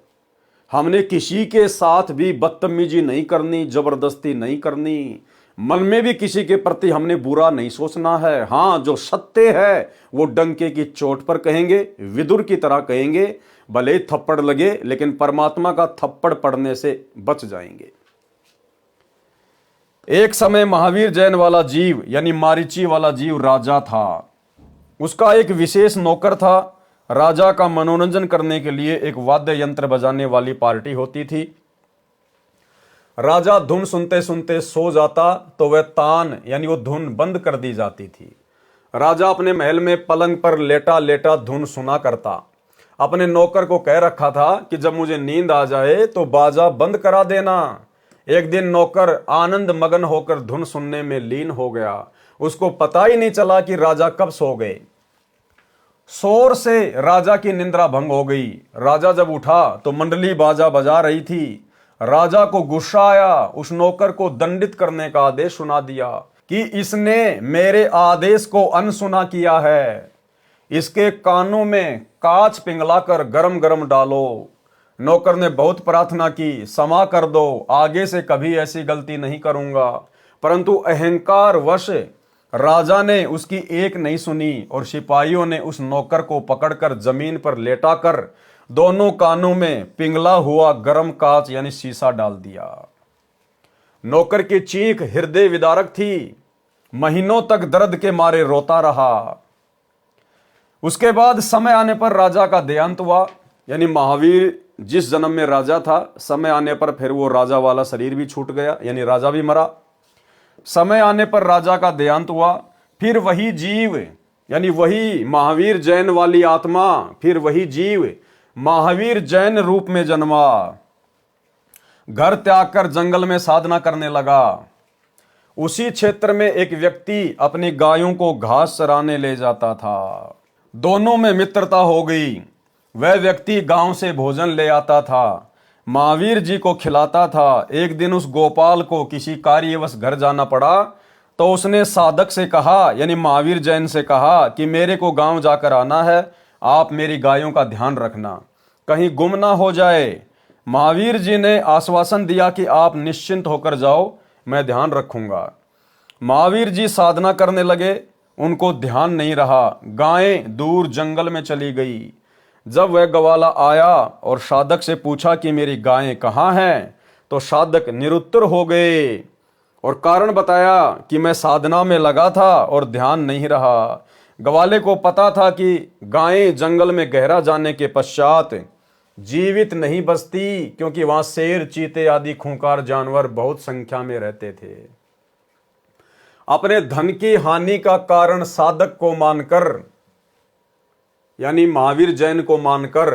हमने किसी के साथ भी बदतमीजी नहीं करनी, जबरदस्ती नहीं करनी, मन में भी किसी के प्रति हमने बुरा नहीं सोचना है। हाँ, जो सत्य है वो डंके की चोट पर कहेंगे, विदुर की तरह कहेंगे, भले ही थप्पड़ लगे लेकिन परमात्मा का थप्पड़ पड़ने से बच जाएंगे। एक समय महावीर जैन वाला जीव यानी मारीची वाला जीव राजा था। उसका एक विशेष नौकर था। राजा का मनोरंजन करने के लिए एक वाद्य यंत्र बजाने वाली पार्टी होती थी। राजा धुन सुनते सुनते सो जाता तो वह तान यानी वो धुन बंद कर दी जाती थी। राजा अपने महल में पलंग पर लेटा लेटा धुन सुना करता। अपने नौकर को कह रखा था कि जब मुझे नींद आ जाए तो बाजा बंद करा देना। एक दिन नौकर आनंद मगन होकर धुन सुनने में लीन हो गया। उसको पता ही नहीं चला कि राजा कब सो गए। शोर से राजा की निंद्रा भंग हो गई। राजा जब उठा तो मंडली बाजा बजा रही थी। राजा को गुस्सा आया, उस नौकर को दंडित करने का आदेश सुना दिया कि इसने मेरे आदेश को अनसुना किया है। इसके कानों में कांच पिघलाकर गरम गरम डालो। नौकर ने बहुत प्रार्थना की, क्षमा कर दो, आगे से कभी ऐसी गलती नहीं करूंगा। परंतु अहंकार वश राजा ने उसकी एक नहीं सुनी और सिपाहियों ने उस नौकर को पकड़कर जमीन पर लेटाकर दोनों कानों में पिघला हुआ गर्म कांच यानी शीशा डाल दिया। नौकर की चीख हृदय विदारक थी, महीनों तक दर्द के मारे रोता रहा। उसके बाद समय आने पर राजा का देहांत हुआ, यानी महावीर जिस जन्म में राजा था, समय आने पर फिर वो राजा वाला शरीर भी छूट गया, यानी राजा भी मरा। समय आने पर राजा का देहांत हुआ। फिर वही जीव यानी वही महावीर जैन वाली आत्मा, फिर वही जीव महावीर जैन रूप में जन्मा। घर त्याग कर जंगल में साधना करने लगा। उसी क्षेत्र में एक व्यक्ति अपनी गायों को घास चराने ले जाता था। दोनों में मित्रता हो गई। वह व्यक्ति गांव से भोजन ले आता था, महावीर जी को खिलाता था। एक दिन उस गोपाल को किसी कार्यवश घर जाना पड़ा, तो उसने साधक से कहा, यानी महावीर जैन से कहा कि मेरे को गांव जाकर आना है, आप मेरी गायों का ध्यान रखना, कहीं गुम ना हो जाए। महावीर जी ने आश्वासन दिया कि आप निश्चिंत होकर जाओ, मैं ध्यान रखूंगा। महावीर जी साधना करने लगे, उनको ध्यान नहीं रहा। गायें दूर जंगल में चली गई। जब वह ग्वाला आया और साधक से पूछा कि मेरी गायें कहाँ हैं, तो साधक निरुत्तर हो गए और कारण बताया कि मैं साधना में लगा था और ध्यान नहीं रहा। ग्वाले को पता था कि गायें जंगल में गहरा जाने के पश्चात जीवित नहीं बचती, क्योंकि वहां शेर, चीते आदि खूंखार जानवर बहुत संख्या में रहते थे। अपने धन की हानि का कारण साधक को मानकर, यानी महावीर जैन को मानकर,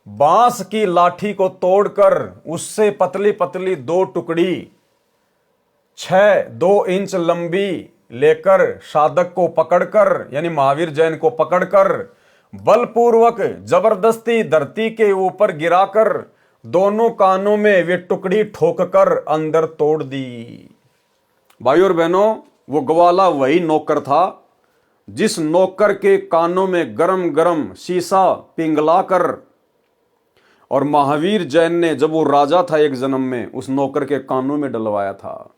बांस की लाठी को तोड़कर उससे पतली पतली दो टुकड़ी 2 इंच लंबी लेकर साधक को पकड़कर, यानी महावीर जैन को पकड़कर बलपूर्वक जबरदस्ती धरती के ऊपर गिराकर दोनों कानों में वे टुकड़ी ठोककर अंदर तोड़ दी। भाइयों और बहनों, वो ग्वाला वही नौकर था जिस नौकर के कानों में गरम गरम शीशा पिघलाकर, और महावीर जैन ने जब वो राजा था एक जन्म में, उस नौकर के कानों में डलवाया था।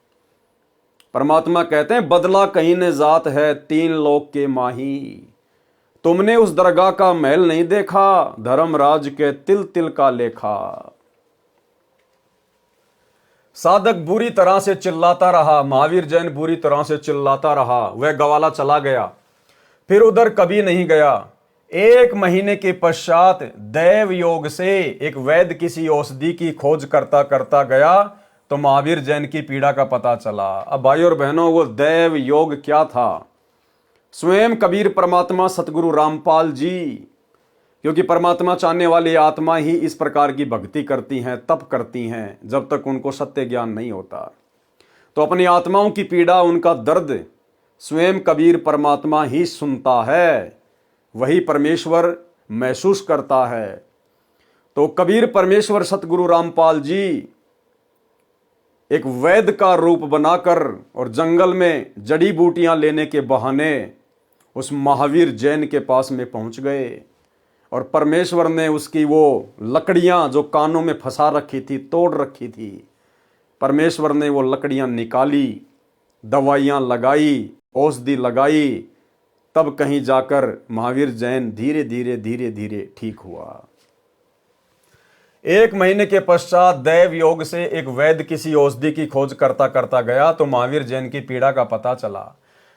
परमात्मा कहते हैं, बदला कहीं ने जात है 3 लोक के माही। तुमने उस दरगाह का महल नहीं देखा, धर्मराज के तिल तिल का लेखा। साधक बुरी तरह से चिल्लाता रहा, महावीर जैन बुरी तरह से चिल्लाता रहा। वह ग्वाला चला गया, फिर उधर कभी नहीं गया। 1 महीने के पश्चात दैव योग से एक वैद्य किसी औषधि की खोज करता करता गया, तो महावीर जैन की पीड़ा का पता चला। अब भाइयों और बहनों, वो दैव योग क्या था? स्वयं कबीर परमात्मा सतगुरु रामपाल जी, क्योंकि परमात्मा चाहने वाली आत्मा ही इस प्रकार की भक्ति करती हैं, तप करती हैं, जब तक उनको सत्य ज्ञान नहीं होता। तो अपनी आत्माओं की पीड़ा, उनका दर्द स्वयं कबीर परमात्मा ही सुनता है, वही परमेश्वर महसूस करता है। तो कबीर परमेश्वर सतगुरु रामपाल जी एक वैद्य का रूप बनाकर और जंगल में जड़ी बूटियां लेने के बहाने उस महावीर जैन के पास में पहुंच गए, और परमेश्वर ने उसकी वो लकड़ियां जो कानों में फंसा रखी थी, तोड़ रखी थी, परमेश्वर ने वो लकड़ियां निकाली, दवाइयां लगाई, औषधि लगाई, तब कहीं जाकर महावीर जैन धीरे धीरे धीरे धीरे ठीक हुआ। 1 महीने के पश्चात दैव योग से एक वैद्य किसी औषधि की खोज करता करता गया, तो महावीर जैन की पीड़ा का पता चला।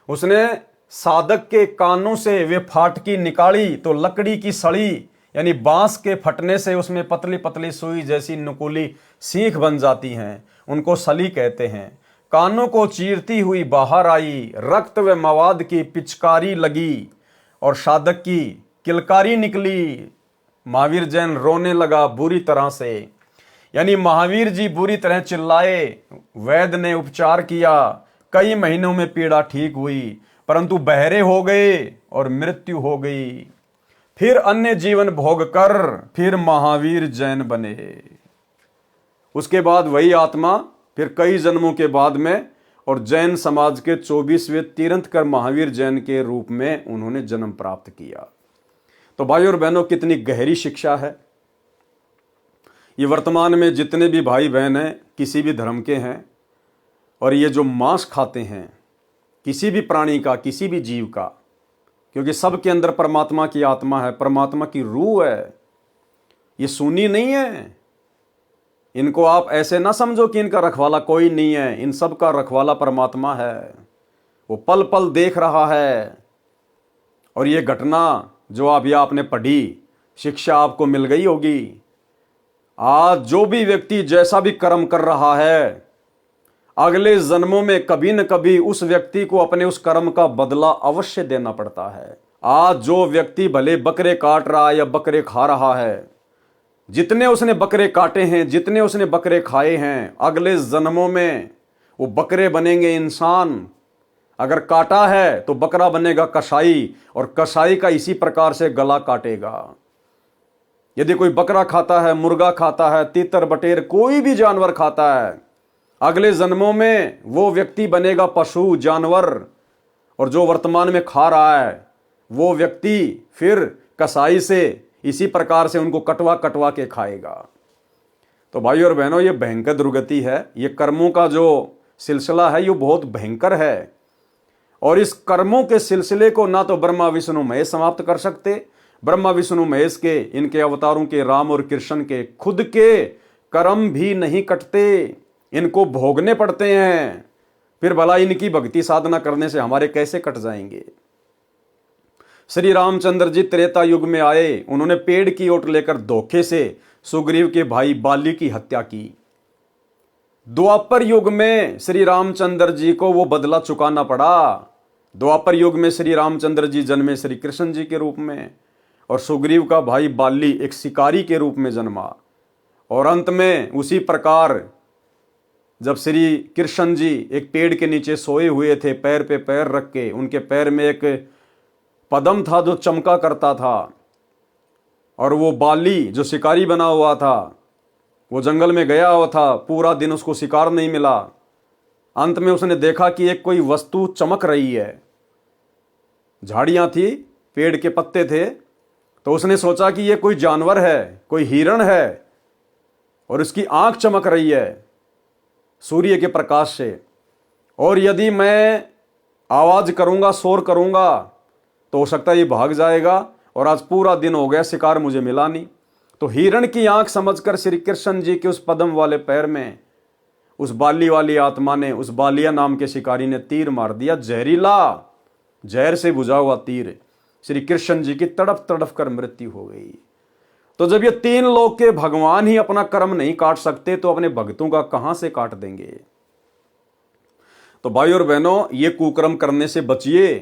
उसने साधक के कानों से वे फाटकी निकाली, तो लकड़ी की सड़ी यानी बांस के फटने से उसमें पतली पतली सुई जैसी नुकीली सीख बन जाती हैं, उनको सली कहते हैं। कानों को चीरती हुई बाहर आई, रक्त व मवाद की पिचकारी लगी और साधक की किलकारी निकली। महावीर जैन रोने लगा बुरी तरह से, यानी महावीर जी बुरी तरह चिल्लाए। वैद्य ने उपचार किया, कई महीनों में पीड़ा ठीक हुई, परंतु बहरे हो गए और मृत्यु हो गई। फिर अन्य जीवन भोग कर फिर महावीर जैन बने। उसके बाद वही आत्मा फिर कई जन्मों के बाद में और जैन समाज के 24वें तीर्थंकर महावीर जैन के रूप में उन्होंने जन्म प्राप्त किया। तो भाइयों और बहनों, कितनी गहरी शिक्षा है। ये वर्तमान में जितने भी भाई बहन हैं किसी भी धर्म के हैं और ये जो मांस खाते हैं किसी भी प्राणी का, किसी भी जीव का, क्योंकि सबके अंदर परमात्मा की आत्मा है, परमात्मा की रूह है, ये सूनी नहीं है। इनको आप ऐसे ना समझो कि इनका रखवाला कोई नहीं है, इन सब का रखवाला परमात्मा है, वो पल पल देख रहा है। और ये घटना जो आप या आपने पढ़ी, शिक्षा आपको मिल गई होगी। आज जो भी व्यक्ति जैसा भी कर्म कर रहा है, अगले जन्मों में कभी न कभी उस व्यक्ति को अपने उस कर्म का बदला अवश्य देना पड़ता है। आज जो व्यक्ति भले बकरे काट रहा है या बकरे खा रहा है, जितने उसने बकरे काटे हैं, जितने उसने बकरे खाए हैं, अगले जन्मों में वो बकरे बनेंगे इंसान। अगर काटा है तो बकरा बनेगा कसाई, और कसाई का इसी प्रकार से गला काटेगा। यदि कोई बकरा खाता है, मुर्गा खाता है, तीतर बटेर कोई भी जानवर खाता है, अगले जन्मों में वो व्यक्ति बनेगा पशु, जानवर। और जो वर्तमान में खा रहा है वो व्यक्ति फिर कसाई से इसी प्रकार से उनको कटवा कटवा के खाएगा। तो भाई और बहनों, ये भयंकर दुर्गति है। ये कर्मों का जो सिलसिला है ये बहुत भयंकर है, और इस कर्मों के सिलसिले को ना तो ब्रह्मा विष्णु महेश समाप्त कर सकते। ब्रह्मा विष्णु महेश के, इनके अवतारों के, राम और कृष्ण के खुद के कर्म भी नहीं कटते, इनको भोगने पड़ते हैं। फिर भला इनकी भक्ति साधना करने से हमारे कैसे कट जाएंगे। श्री रामचंद्र जी त्रेता युग में आए, उन्होंने पेड़ की ओट लेकर धोखे से सुग्रीव के भाई बाली की हत्या की। द्वापर युग में श्री रामचंद्र जी को वो बदला चुकाना पड़ा। द्वापर युग में श्री रामचंद्र जी जन्मे श्री कृष्ण जी के रूप में, और सुग्रीव का भाई बाली एक शिकारी के रूप में जन्मा। और अंत में उसी प्रकार जब श्री कृष्ण जी एक पेड़ के नीचे सोए हुए थे, पैर पे पैर रख के, उनके पैर में एक पदम था जो चमका करता था, और वो बाली जो शिकारी बना हुआ था वो जंगल में गया हुआ था, पूरा दिन उसको शिकार नहीं मिला। अंत में उसने देखा कि एक कोई वस्तु चमक रही है, झाड़ियां थी, पेड़ के पत्ते थे, तो उसने सोचा कि ये कोई जानवर है, कोई हिरण है, और उसकी आंख चमक रही है सूर्य के प्रकाश से, और यदि मैं आवाज करूंगा, शोर करूंगा, तो हो सकता है ये भाग जाएगा, और आज पूरा दिन हो गया, शिकार मुझे मिला नहीं। तो हिरण की आंख समझकर श्री कृष्ण जी के उस पदम वाले पैर में उस बाली वाली आत्मा ने, उस बालिया नाम के शिकारी ने तीर मार दिया, जहरीला, जहर से बुझा हुआ तीर। श्री कृष्ण जी की तड़प तड़प कर मृत्यु हो गई। तो जब ये तीन लोक के भगवान ही अपना कर्म नहीं काट सकते, तो अपने भक्तों का कहां से काट देंगे। तो भाई और बहनों, ये कुकर्म करने से बचिए।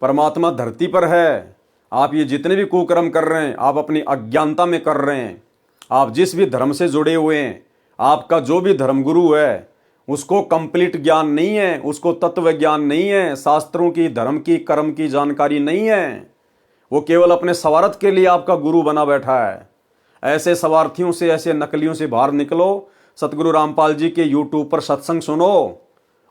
परमात्मा धरती पर है। आप ये जितने भी कुकर्म कर रहे हैं, आप अपनी अज्ञानता में कर रहे हैं। आप जिस भी धर्म से जुड़े हुए हैं, आपका जो भी धर्मगुरु है, उसको कंप्लीट ज्ञान नहीं है, उसको तत्व ज्ञान नहीं है, शास्त्रों की, धर्म की, कर्म की जानकारी नहीं है। वो केवल अपने स्वार्थ के लिए आपका गुरु बना बैठा है। ऐसे स्वार्थियों से, ऐसे नकलियों से बाहर निकलो। सतगुरु रामपाल जी के यूट्यूब पर सत्संग सुनो,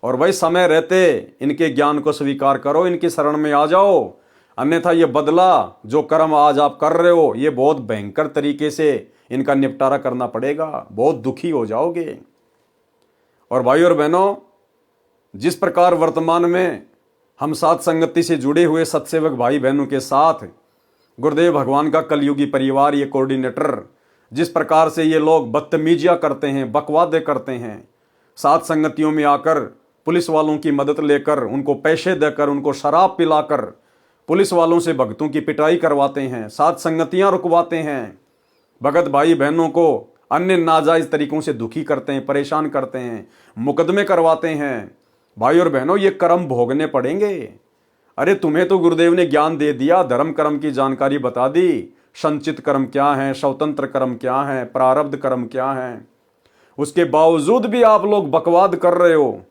और वही समय रहते इनके ज्ञान को स्वीकार करो, इनकी शरण में आ जाओ। अन्यथा ये बदला जो कर्म आज आप कर रहे हो, ये बहुत भयंकर तरीके से इनका निपटारा करना पड़ेगा, बहुत दुखी हो जाओगे। और भाई और बहनों, जिस प्रकार वर्तमान में हम साथ संगति से जुड़े हुए सत्सेवक भाई बहनों के साथ गुरुदेव भगवान का कलयुगी परिवार, ये कोऑर्डिनेटर, जिस प्रकार से ये लोग बदतमीजियां करते हैं, बकवादे करते हैं, साथ संगतियों में आकर पुलिस वालों की मदद लेकर, उनको पैसे देकर, उनको शराब पिलाकर पुलिस वालों से भक्तों की पिटाई करवाते हैं, साथ संगतियां रुकवाते हैं, भगत भाई बहनों को अन्य नाजायज तरीकों से दुखी करते हैं, परेशान करते हैं, मुकदमे करवाते हैं। भाई और बहनों, ये कर्म भोगने पड़ेंगे। अरे तुम्हें तो गुरुदेव ने ज्ञान दे दिया, धर्म कर्म की जानकारी बता दी, संचित कर्म क्या है, स्वतंत्र कर्म क्या है, प्रारब्ध कर्म क्या है। उसके बावजूद भी आप लोग बकवाद कर रहे हो,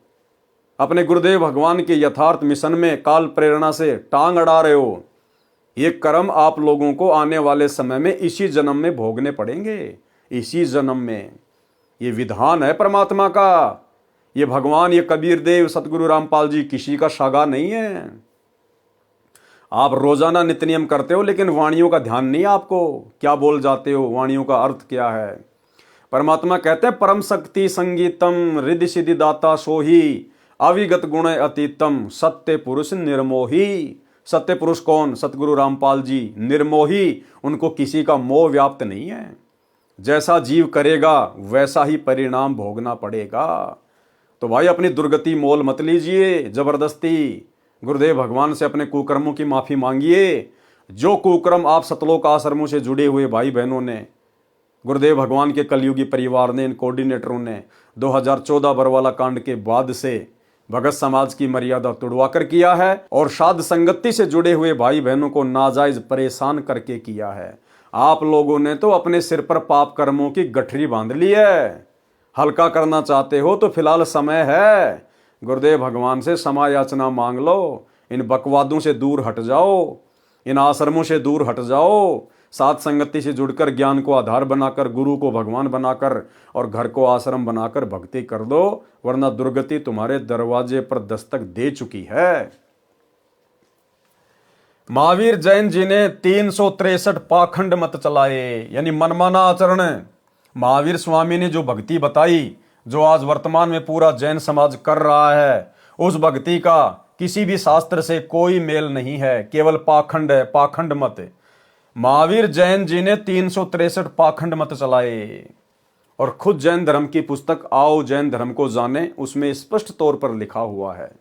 अपने गुरुदेव भगवान के यथार्थ मिशन में काल प्रेरणा से टांग अड़ा रहे हो। ये कर्म आप लोगों को आने वाले समय में इसी जन्म में भोगने पड़ेंगे, इसी जन्म में। ये विधान है परमात्मा का। ये भगवान, ये कबीर देव, सतगुरु रामपाल जी किसी का सागा नहीं है। आप रोजाना नित्य नियम करते हो, लेकिन वाणियों का ध्यान नहीं आपको, क्या बोल जाते हो, वाणियों का अर्थ क्या है। परमात्मा कहते हैं परम शक्ति संगीतम रिद्धि सिद्धि दाता सोही अविगत गुण अतीतम सत्य पुरुष निर्मोही। सत्य पुरुष कौन? सतगुरु रामपाल जी। निर्मोही, उनको किसी का मोह व्याप्त नहीं है। जैसा जीव करेगा वैसा ही परिणाम भोगना पड़ेगा। तो भाई अपनी दुर्गति मोल मत लीजिए जबरदस्ती। गुरुदेव भगवान से अपने कुकर्मों की माफी मांगिए। जो कुकर्म आप सतलोक आश्रमों से जुड़े हुए भाई बहनों ने, गुरुदेव भगवान के कलयुगी परिवार ने, इन कोऑर्डिनेटरों ने 2014 बरवाला कांड के बाद से भगत समाज की मर्यादा तुड़वाकर किया है और साध संगति से जुड़े हुए भाई बहनों को नाजायज परेशान करके किया है। आप लोगों ने तो अपने सिर पर पाप कर्मों की गठरी बांध ली है। हल्का करना चाहते हो तो फिलहाल समय है, गुरुदेव भगवान से क्षमा याचना मांग लो। इन बकवादों से दूर हट जाओ, इन आश्रमों से दूर हट जाओ। साथ संगति से जुड़कर ज्ञान को आधार बनाकर, गुरु को भगवान बनाकर और घर को आश्रम बनाकर भक्ति कर दो, वरना दुर्गति तुम्हारे दरवाजे पर दस्तक दे चुकी है। महावीर जैन जी ने 363 पाखंड मत चलाए, यानी मनमाना आचरण। महावीर स्वामी ने जो भक्ति बताई, जो आज वर्तमान में पूरा जैन समाज कर रहा है, उस भक्ति का किसी भी शास्त्र से कोई मेल नहीं है, केवल पाखंड है, पाखंड मत। महावीर जैन जी ने 363 पाखंड मत चलाए और खुद जैन धर्म की पुस्तक आओ जैन धर्म को जाने, उसमें स्पष्ट तौर पर लिखा हुआ है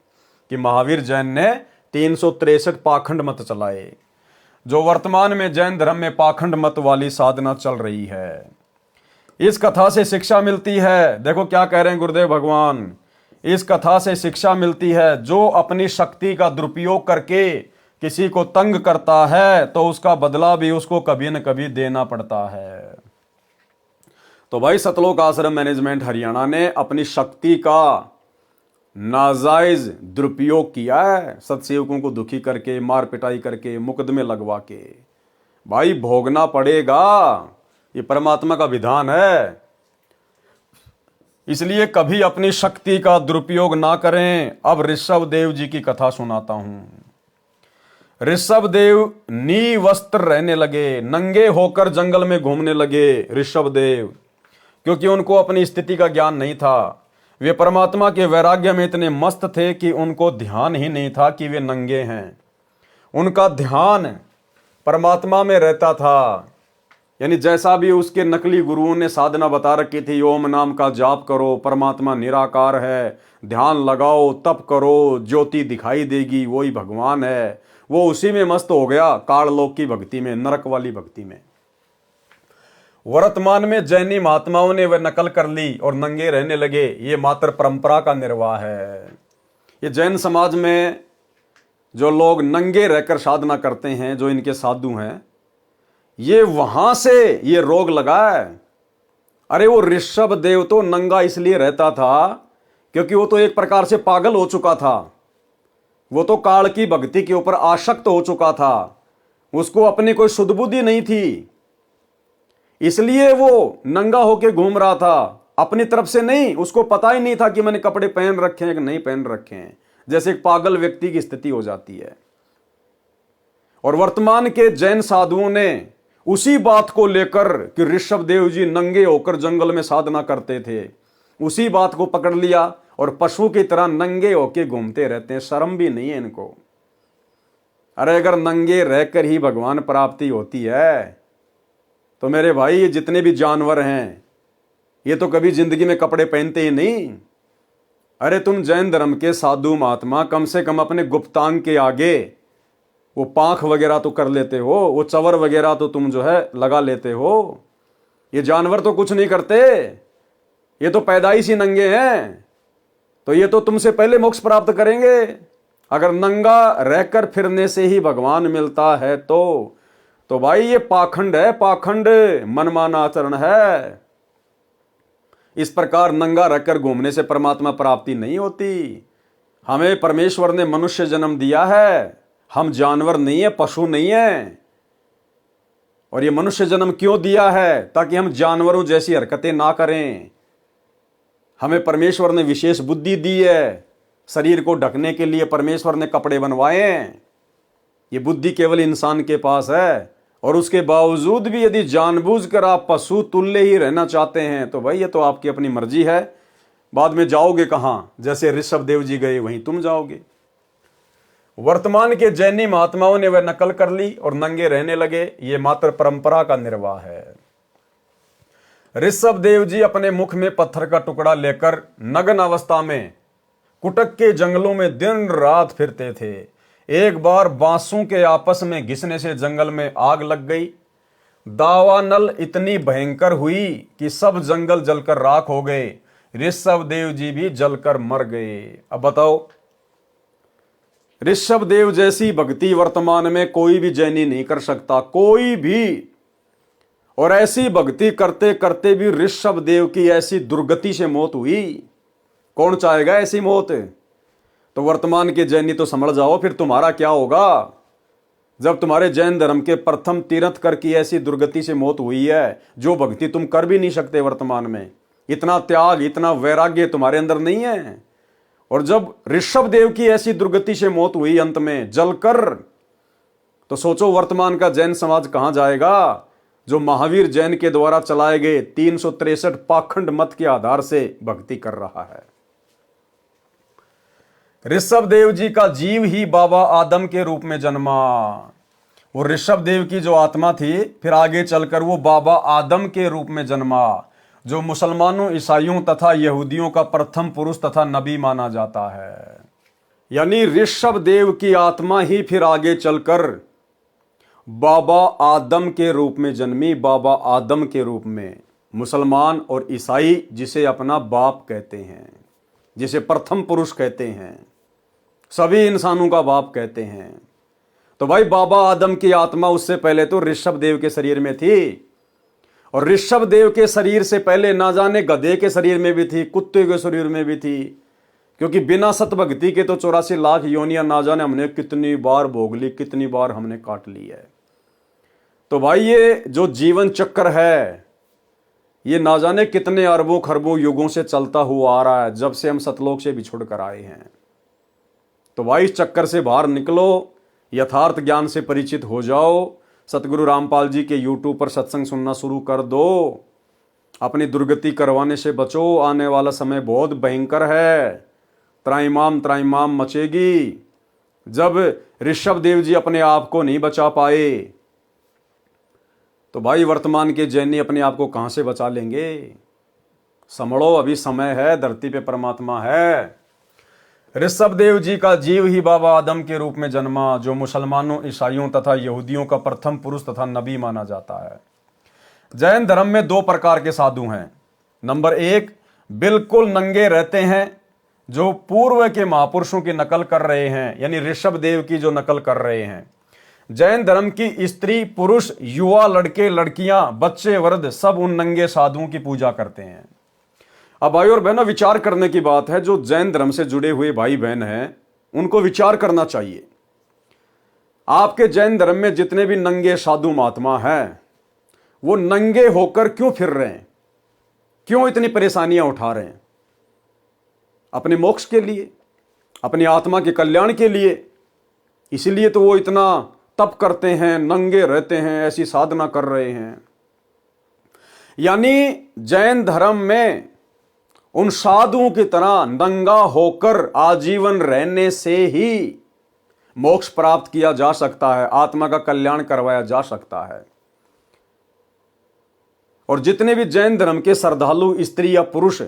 कि महावीर जैन ने 363 पाखंड मत चलाए। जो वर्तमान में जैन धर्म में पाखंड मत वाली साधना चल रही है, इस कथा से शिक्षा मिलती है। देखो क्या कह रहे हैं गुरुदेव भगवान, इस कथा से शिक्षा मिलती है, जो अपनी शक्ति का दुरुपयोग करके किसी को तंग करता है तो उसका बदला भी उसको कभी न कभी देना पड़ता है। तो भाई सतलोक आश्रम मैनेजमेंट हरियाणा ने अपनी शक्ति का नाजायज दुरुपयोग किया है, सत्सेवकों को दुखी करके, मार पिटाई करके, मुकदमे लगवा के। भाई भोगना पड़ेगा, ये परमात्मा का विधान है। इसलिए कभी अपनी शक्ति का दुरुपयोग ना करें। अब ऋषभ देव जी की कथा सुनाता हूं। ऋषभ देव निवस्त्र रहने लगे, नंगे होकर जंगल में घूमने लगे ऋषभ देव, क्योंकि उनको अपनी स्थिति का ज्ञान नहीं था। वे परमात्मा के वैराग्य में इतने मस्त थे कि उनको ध्यान ही नहीं था कि वे नंगे हैं। उनका ध्यान परमात्मा में रहता था। यानी जैसा भी उसके नकली गुरुओं ने साधना बता रखी थी, ओम नाम का जाप करो, परमात्मा निराकार है, ध्यान लगाओ, तप करो, ज्योति दिखाई देगी, वही भगवान है, वो उसी में मस्त हो गया, काललोक की भक्ति में, नरक वाली भक्ति में। वर्तमान में जैनी महात्माओं ने वह नकल कर ली और नंगे रहने लगे। ये मात्र परंपरा का निर्वाह है। ये जैन समाज में जो लोग नंगे रहकर साधना करते हैं, जो इनके साधु हैं, ये वहां से ये रोग लगा है। अरे वो ऋषभ देव तो नंगा इसलिए रहता था क्योंकि वो तो एक प्रकार से पागल हो चुका था। वो तो काल की भक्ति के ऊपर आसक्त हो चुका था। उसको अपनी कोई शुद्ध बुद्धि नहीं थी, इसलिए वो नंगा होके घूम रहा था, अपनी तरफ से नहीं। उसको पता ही नहीं था कि मैंने कपड़े पहन रखे हैं कि नहीं पहन रखे हैं, जैसे एक पागल व्यक्ति की स्थिति हो जाती है। और वर्तमान के जैन साधुओं ने उसी बात को लेकर कि ऋषभ देव जी नंगे होकर जंगल में साधना करते थे, उसी बात को पकड़ लिया और पशु की तरह नंगे होके घूमते रहते हैं। शर्म भी नहीं है इनको। अरे अगर नंगे रहकर ही भगवान प्राप्ति होती है तो मेरे भाई ये जितने भी जानवर हैं, ये तो कभी जिंदगी में कपड़े पहनते ही नहीं। अरे तुम जैन धर्म के साधु महात्मा कम से कम अपने गुप्तांग के आगे वो पांख वगैरह तो कर लेते हो, वो चवर वगैरह तो तुम जो है लगा लेते हो। ये जानवर तो कुछ नहीं करते, ये तो पैदाइशी नंगे हैं। तो ये तो तुमसे पहले मोक्ष प्राप्त करेंगे। अगर नंगा रहकर फिरने से ही भगवान मिलता है तो भाई ये पाखंड है, पाखंड, मनमाना आचरण है। इस प्रकार नंगा रहकर घूमने से परमात्मा प्राप्ति नहीं होती। हमें परमेश्वर ने मनुष्य जन्म दिया है, हम जानवर नहीं है, पशु नहीं है। और ये मनुष्य जन्म क्यों दिया है? ताकि हम जानवरों जैसी हरकतें ना करें। हमें परमेश्वर ने विशेष बुद्धि दी है, शरीर को ढकने के लिए परमेश्वर ने कपड़े बनवाए हैं। ये बुद्धि केवल इंसान के पास है, और उसके बावजूद भी यदि जानबूझकर आप पशु तुल्य ही रहना चाहते हैं तो भाई ये तो आपकी अपनी मर्जी है। बाद में जाओगे कहां? जैसे ऋषभ देव जी गए वहीं तुम जाओगे। वर्तमान के जैनी महात्माओं ने वह नकल कर ली और नंगे रहने लगे। ये मात्र परंपरा का निर्वाह है। ऋषभ देव जी अपने मुख में पत्थर का टुकड़ा लेकर नग्न अवस्था में कुटक के जंगलों में दिन रात फिरते थे। एक बार बांसों के आपस में घिसने से जंगल में आग लग गई। दावानल इतनी भयंकर हुई कि सब जंगल जलकर राख हो गए। ऋषभ देव जी भी जलकर मर गए। अब बताओ, ऋषभ देव जैसी भक्ति वर्तमान में कोई भी जैनी नहीं कर सकता, कोई भी। और ऐसी भक्ति करते करते भी ऋषभ देव की ऐसी दुर्गति से मौत हुई। कौन चाहेगा ऐसी मौत? तो वर्तमान के जैनी तो समझ जाओ फिर तुम्हारा क्या होगा जब तुम्हारे जैन धर्म के प्रथम तीर्थंकर की ऐसी दुर्गति से मौत हुई है, जो भक्ति तुम कर भी नहीं सकते वर्तमान में। इतना त्याग, इतना वैराग्य तुम्हारे अंदर नहीं है। और जब ऋषभ देव की ऐसी दुर्गति से मौत हुई अंत में जलकर, तो सोचो वर्तमान का जैन समाज कहां जाएगा, जो महावीर जैन के द्वारा चलाए गए 363 पाखंड मत के आधार से भक्ति कर रहा है। ऋषभ देव जी का जीव ही बाबा आदम के रूप में जन्मा। वो ऋषभ देव की जो आत्मा थी फिर आगे चलकर वो बाबा आदम के रूप में जन्मा, जो मुसलमानों, ईसाइयों तथा यहूदियों का प्रथम पुरुष तथा नबी माना जाता है। यानी ऋषभ देव की आत्मा ही फिर आगे चलकर बाबा आदम के रूप में जन्मी। बाबा आदम के रूप में मुसलमान और ईसाई जिसे अपना बाप कहते हैं, जिसे प्रथम पुरुष कहते हैं, सभी इंसानों का बाप कहते हैं। तो भाई बाबा आदम की आत्मा उससे पहले तो ऋषभ देव के शरीर में थी, और ऋषभ देव के शरीर से पहले ना जाने गधे के शरीर में भी थी, कुत्ते के शरीर में भी थी। क्योंकि बिना सतभक्ति के तो 84 लाख योनियां ना जाने हमने कितनी बार भोग ली, कितनी बार हमने काट ली है। तो भाई ये जो जीवन चक्र है ये ना जाने कितने अरबों खरबों युगों से चलता हुआ आ रहा है, जब से हम सतलोक से बिछुड़ कर आए हैं। तो भाई इस चक्कर से बाहर निकलो, यथार्थ ज्ञान से परिचित हो जाओ। सतगुरु रामपाल जी के यूट्यूब पर सत्संग सुनना शुरू कर दो। अपनी दुर्गति करवाने से बचो, आने वाला समय बहुत भयंकर है। त्राइमाम मचेगी। जब ऋषभ देव जी अपने आप को नहीं बचा पाए तो भाई वर्तमान के जैनी अपने आप को कहां से बचा लेंगे? समझो, अभी समय है, धरती पे परमात्मा है। ऋषभ देव जी का जीव ही बाबा आदम के रूप में जन्मा, जो मुसलमानों, ईसाइयों तथा यहूदियों का प्रथम पुरुष तथा नबी माना जाता है। जैन धर्म में 2 प्रकार के साधु हैं। नंबर 1 बिल्कुल नंगे रहते हैं, जो पूर्व के महापुरुषों की नकल कर रहे हैं, यानी ऋषभ देव की जो नकल कर रहे हैं। जैन धर्म की स्त्री, पुरुष, युवा, लड़के, लड़कियां, बच्चे, वृद्ध सब उन नंगे साधुओं की पूजा करते हैं। अब भाई और बहनों, विचार करने की बात है। जो जैन धर्म से जुड़े हुए भाई बहन हैं उनको विचार करना चाहिए। आपके जैन धर्म में जितने भी नंगे साधु महात्मा हैं वो नंगे होकर क्यों फिर रहे हैं? क्यों इतनी परेशानियां उठा रहे हैं? अपने मोक्ष के लिए, अपनी आत्मा के कल्याण के लिए। इसीलिए तो वो इतना तप करते हैं, नंगे रहते हैं, ऐसी साधना कर रहे हैं। यानी जैन धर्म में उन साधुओं की तरह नंगा होकर आजीवन रहने से ही मोक्ष प्राप्त किया जा सकता है, आत्मा का कल्याण करवाया जा सकता है। और जितने भी जैन धर्म के श्रद्धालु स्त्री या पुरुष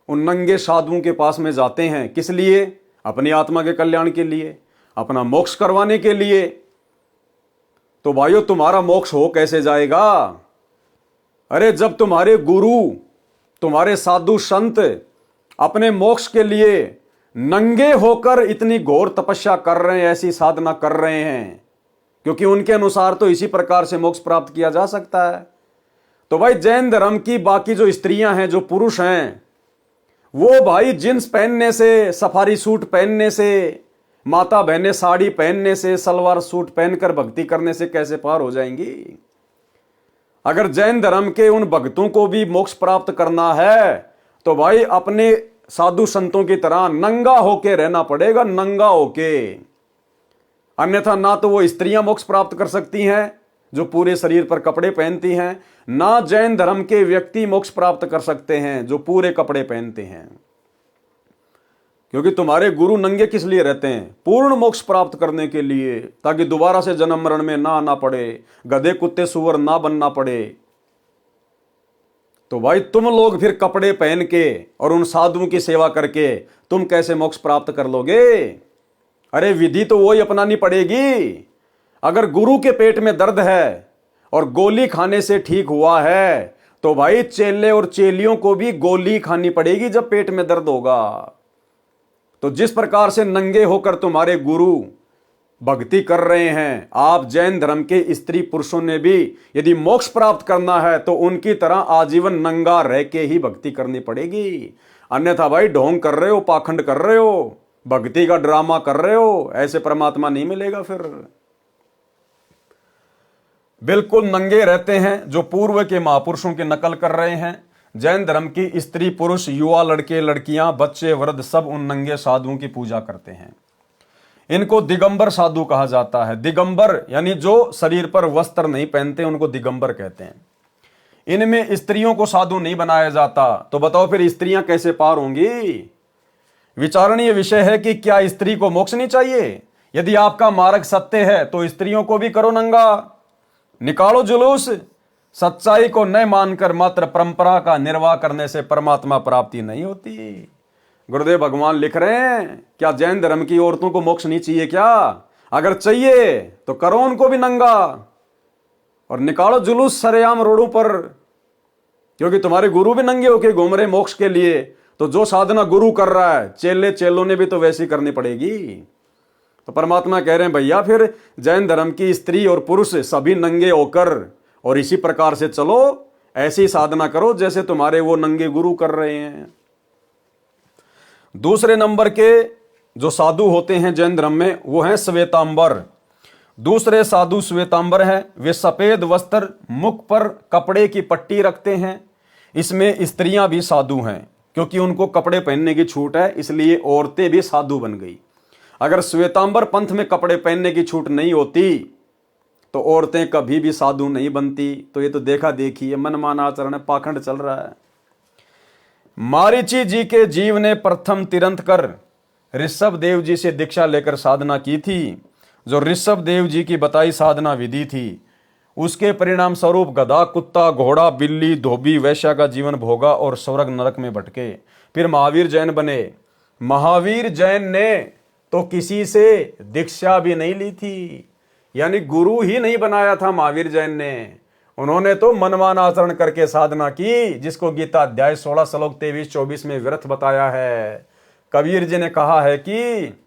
उन नंगे साधुओं के पास में जाते हैं, किस लिए? अपनी आत्मा के कल्याण के लिए, अपना मोक्ष करवाने के लिए। तो भाइयों, तुम्हारा मोक्ष हो कैसे जाएगा? अरे जब तुम्हारे गुरु, तुम्हारे साधु संत अपने मोक्ष के लिए नंगे होकर इतनी घोर तपस्या कर रहे हैं, ऐसी साधना कर रहे हैं, क्योंकि उनके अनुसार तो इसी प्रकार से मोक्ष प्राप्त किया जा सकता है। तो भाई जैन धर्म की बाकी जो स्त्रियां हैं, जो पुरुष हैं, वो भाई जींस पहनने से, सफारी सूट पहनने से, माता बहनें साड़ी पहनने से, सलवार सूट पहनकर भक्ति करने से कैसे पार हो जाएंगी? अगर जैन धर्म के उन भक्तों को भी मोक्ष प्राप्त करना है तो भाई अपने साधु संतों की तरह नंगा होके रहना पड़ेगा, नंगा होके। अन्यथा ना तो वो स्त्रियां मोक्ष प्राप्त कर सकती हैं, जो पूरे शरीर पर कपड़े पहनती हैं, ना जैन धर्म के व्यक्ति मोक्ष प्राप्त कर सकते हैं जो पूरे कपड़े पहनते हैं। क्योंकि तुम्हारे गुरु नंगे किस लिए रहते हैं? पूर्ण मोक्ष प्राप्त करने के लिए, ताकि दोबारा से जन्म मरण में ना आना पड़े, गधे कुत्ते सुअर ना बनना पड़े। तो भाई तुम लोग फिर कपड़े पहन के और उन साधुओं की सेवा करके तुम कैसे मोक्ष प्राप्त कर लोगे? अरे विधि तो वही अपनानी पड़ेगी। अगर गुरु के पेट में दर्द है और गोली खाने से ठीक हुआ है, तो भाई चेले और चेलियों को भी गोली खानी पड़ेगी जब पेट में दर्द होगा। तो जिस प्रकार से नंगे होकर तुम्हारे गुरु भक्ति कर रहे हैं, आप जैन धर्म के स्त्री पुरुषों ने भी यदि मोक्ष प्राप्त करना है तो उनकी तरह आजीवन नंगा रह के ही भक्ति करनी पड़ेगी। अन्यथा भाई ढोंग कर रहे हो, पाखंड कर रहे हो, भक्ति का ड्रामा कर रहे हो, ऐसे परमात्मा नहीं मिलेगा। फिर बिल्कुल नंगे रहते हैं जो पूर्व के महापुरुषों की नकल कर रहे हैं। जैन धर्म की स्त्री पुरुष, युवा, लड़के लड़कियां, बच्चे वृद्ध सब उन नंगे साधुओं की पूजा करते हैं। इनको दिगंबर साधु कहा जाता है। दिगंबर यानी जो शरीर पर वस्त्र नहीं पहनते उनको दिगंबर कहते हैं। इनमें स्त्रियों को साधु नहीं बनाया जाता। तो बताओ फिर स्त्रियां कैसे पार होंगी? विचारणीय विषय है कि क्या स्त्री को मोक्ष नहीं चाहिए? यदि आपका मार्ग सत्य है तो स्त्रियों को भी करो नंगा, निकालो जुलूस। सच्चाई को न मानकर मात्र परंपरा का निर्वाह करने से परमात्मा प्राप्ति नहीं होती। गुरुदेव भगवान लिख रहे हैं, क्या जैन धर्म की औरतों को मोक्ष नहीं चाहिए क्या? अगर चाहिए तो करो उनको भी नंगा और निकालो जुलूस सरेआम रोडों पर। क्योंकि तुम्हारे गुरु भी नंगे होके घूम रहे मोक्ष के लिए, तो जो साधना गुरु कर रहा है चेले चेलों ने भी तो वैसी करनी पड़ेगी। तो परमात्मा कह रहे हैं भैया फिर जैन धर्म की स्त्री और पुरुष सभी नंगे होकर और इसी प्रकार से चलो, ऐसी साधना करो जैसे तुम्हारे वो नंगे गुरु कर रहे हैं। दूसरे नंबर के जो साधु होते हैं जैन धर्म में वो हैं श्वेतांबर। दूसरे साधु श्वेतांबर हैं। वे सफेद वस्त्र, मुख पर कपड़े की पट्टी रखते हैं। इसमें स्त्रियां भी साधु हैं क्योंकि उनको कपड़े पहनने की छूट है, इसलिए औरतें भी साधु बन गई। अगर श्वेतांबर पंथ में कपड़े पहनने की छूट नहीं होती तो औरतें कभी भी साधु नहीं बनती। तो ये तो देखा देखी है, मनमाना आचरण है, पाखंड चल रहा है। मारीची जी के जीव ने प्रथम तिरंत कर ऋषभ देव जी से दीक्षा लेकर साधना की थी। जो ऋषभ देव जी की बताई साधना विधि थी, उसके परिणाम स्वरूप गधा, कुत्ता, घोड़ा, बिल्ली, धोबी, वैश्या का जीवन भोगा और स्वर्ग नरक में भटके। फिर महावीर जैन बने। महावीर जैन ने तो किसी से दीक्षा भी नहीं ली थी, यानी गुरु ही नहीं बनाया था महावीर जैन ने। उन्होंने तो मनमाना आचरण करके साधना की, जिसको गीता अध्याय 16 श्लोक 23-24 में व्यर्थ बताया है। कबीर जी ने कहा है कि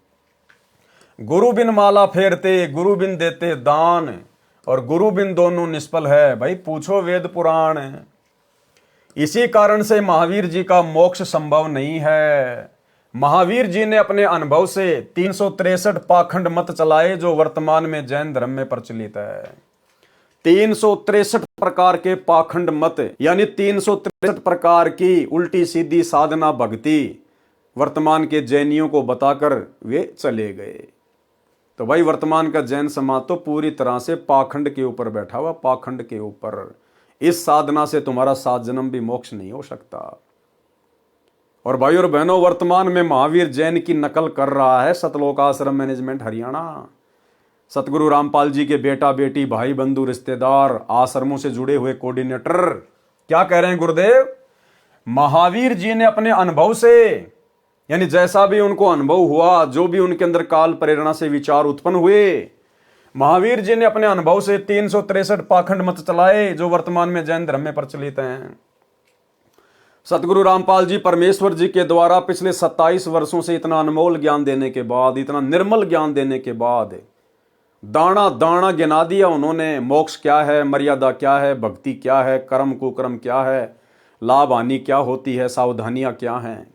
गुरु बिन माला फेरते, गुरु बिन देते दान, और गुरु बिन दोनों निष्फल है। भाई पूछो वेद पुराण। इसी कारण से महावीर जी का मोक्ष संभव नहीं है। महावीर जी ने अपने अनुभव से 363 पाखंड मत चलाए जो वर्तमान में जैन धर्म में प्रचलित है। 363 प्रकार के पाखंड मत, यानी 363 प्रकार की उल्टी सीधी साधना भक्ति वर्तमान के जैनियों को बताकर वे चले गए। तो भाई वर्तमान का जैन समाज तो पूरी तरह से पाखंड के ऊपर बैठा हुआ, पाखंड के ऊपर। इस साधना से तुम्हारा 7 जन्म भी मोक्ष नहीं हो सकता। और भाई और बहनों, वर्तमान में महावीर जैन की नकल कर रहा है सतलोक आश्रम मैनेजमेंट हरियाणा। सतगुरु रामपाल जी के बेटा बेटी, भाई बंधु, रिश्तेदार, आश्रमों से जुड़े हुए कोऑर्डिनेटर क्या कह रहे हैं गुरुदेव? महावीर जी ने अपने अनुभव से, यानी जैसा भी उनको अनुभव हुआ, जो भी उनके अंदर काल प्रेरणा से विचार उत्पन्न हुए, महावीर जी ने अपने अनुभव से 363 पाखंड मत चलाए जो वर्तमान में जैन धर्म में प्रचलित हैं। सतगुरु रामपाल जी परमेश्वर जी के द्वारा पिछले 27 वर्षों से इतना अनमोल ज्ञान देने के बाद, इतना निर्मल ज्ञान देने के बाद दाना दाना गिना दिया उन्होंने। मोक्ष क्या है, मर्यादा क्या है, भक्ति क्या है, कर्म कुकर्म क्या है, लाभ हानि क्या होती है, सावधानियां क्या हैं।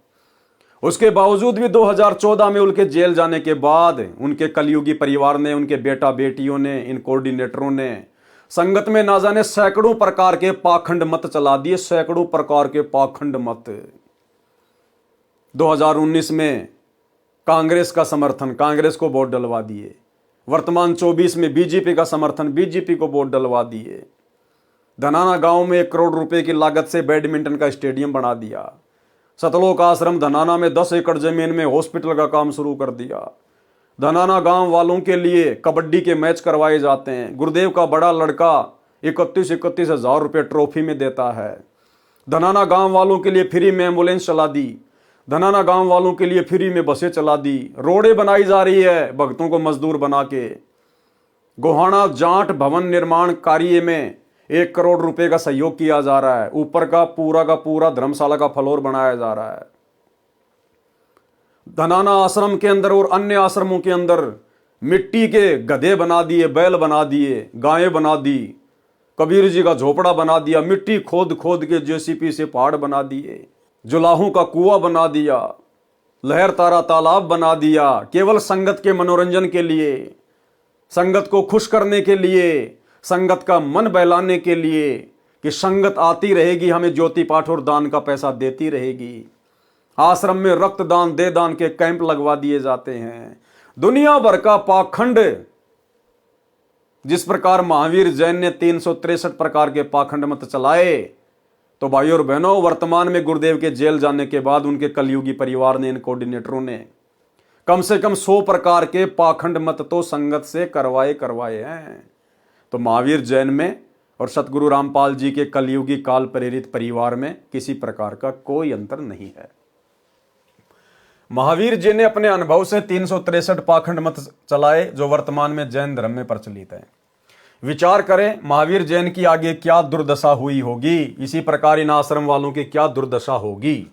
उसके बावजूद भी 2014 में उनके जेल जाने के बाद उनके कलयुगी परिवार ने, उनके बेटा बेटियों ने, इन कोऑर्डिनेटरों ने संगत में ना जाने सैकड़ों प्रकार के पाखंड मत चला दिए, सैकड़ों प्रकार के पाखंड मत। 2019 में कांग्रेस का समर्थन, कांग्रेस को वोट डलवा दिए। वर्तमान 24 में बीजेपी का समर्थन, बीजेपी को वोट डलवा दिए। धनाना गांव में 1 करोड़ रुपए की लागत से बैडमिंटन का स्टेडियम बना दिया। सतलोक आश्रम धनाना में 10 एकड़ जमीन में हॉस्पिटल का काम शुरू कर दिया। धनाना गांव वालों के लिए कबड्डी के मैच करवाए जाते हैं। गुरुदेव का बड़ा लड़का 31 हजार रुपये ट्रॉफी में देता है। धनाना गांव वालों के लिए फ्री में एम्बुलेंस चला दी। धनाना गांव वालों के लिए फ्री में बसें चला दी। रोडें बनाई जा रही है भक्तों को मजदूर बना के। गोहाना जाट भवन निर्माण कार्य में 1 करोड़ रुपए का सहयोग किया जा रहा है। ऊपर का पूरा धर्मशाला का फ्लोर बनाया जा रहा है। धनाना आश्रम के अंदर और अन्य आश्रमों के अंदर मिट्टी के गधे बना दिए, बैल बना दिए, गायें बना दी। कबीर जी का झोपड़ा बना दिया। मिट्टी खोद खोद के जेसीपी से पहाड़ बना दिए। जुलाहों का कुआं बना दिया। लहर तारा तालाब बना दिया। केवल संगत के मनोरंजन के लिए, संगत को खुश करने के लिए, संगत का मन बहलाने के लिए कि संगत आती रहेगी, हमें ज्योति पाठ और दान का पैसा देती रहेगी। आश्रम में रक्तदान, दे दान के कैंप लगवा दिए जाते हैं। दुनिया भर का पाखंड, जिस प्रकार महावीर जैन ने 363 प्रकार के पाखंड मत चलाए, तो भाइयों और बहनों, वर्तमान में गुरुदेव के जेल जाने के बाद उनके कलयुगी परिवार ने, इन कोऑर्डिनेटरों ने कम से कम 100 प्रकार के पाखंड मत तो संगत से करवाए हैं। तो महावीर जैन में और सतगुरु रामपाल जी के कलयुगी काल प्रेरित परिवार में किसी प्रकार का कोई अंतर नहीं है। महावीर जी ने अपने अनुभव से 363 पाखंड मत चलाए जो वर्तमान में जैन धर्म में प्रचलित है। विचार करें महावीर जैन की आगे क्या दुर्दशा हुई होगी, इसी प्रकार इन आश्रम वालों की क्या दुर्दशा होगी।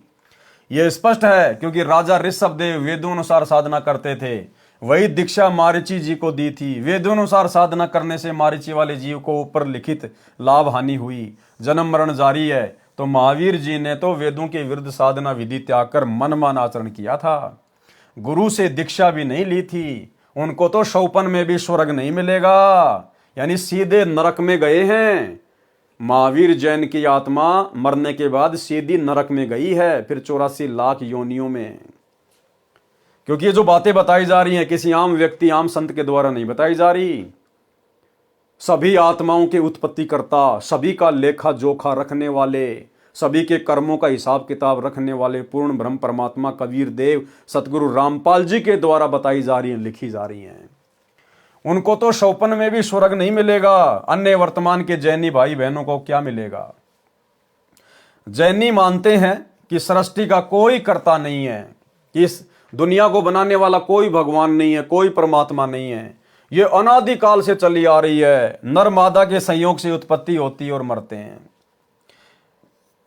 यह स्पष्ट है, क्योंकि राजा ऋषभदेव वेदोनुसार साधना करते थे। वही दीक्षा मारीची जी को दी थी। वेदोनुसार साधना करने से मारीची वाले जीव को ऊपर लिखित लाभ हानि हुई, जन्म मरण जारी है। तो महावीर जी ने तो वेदों के विरुद्ध साधना विधि त्याग कर मनमान आचरण किया था। गुरु से दीक्षा भी नहीं ली थी। उनको तो शौपन में भी स्वर्ग नहीं मिलेगा, यानी सीधे नरक में गए हैं। महावीर जैन की आत्मा मरने के बाद सीधी नरक में गई है, फिर 84 लाख योनियों में। क्योंकि ये जो बातें बताई जा रही हैं किसी आम व्यक्ति, आम संत के द्वारा नहीं बताई जा रही। सभी आत्माओं के उत्पत्ति करता, सभी का लेखा जोखा रखने वाले, सभी के कर्मों का हिसाब किताब रखने वाले पूर्ण ब्रह्म परमात्मा कबीर देव सतगुरु रामपाल जी के द्वारा बताई जा रही हैं, लिखी जा रही हैं। उनको तो शौपन में भी स्वर्ग नहीं मिलेगा। अन्य वर्तमान के जैनी भाई बहनों को क्या मिलेगा। जैनी मानते हैं कि सृष्टि का कोई कर्ता नहीं है, कि इस दुनिया को बनाने वाला कोई भगवान नहीं है, कोई परमात्मा नहीं है। ये अनादिकाल से चली आ रही है। नर मादा के संयोग से उत्पत्ति होती और मरते हैं।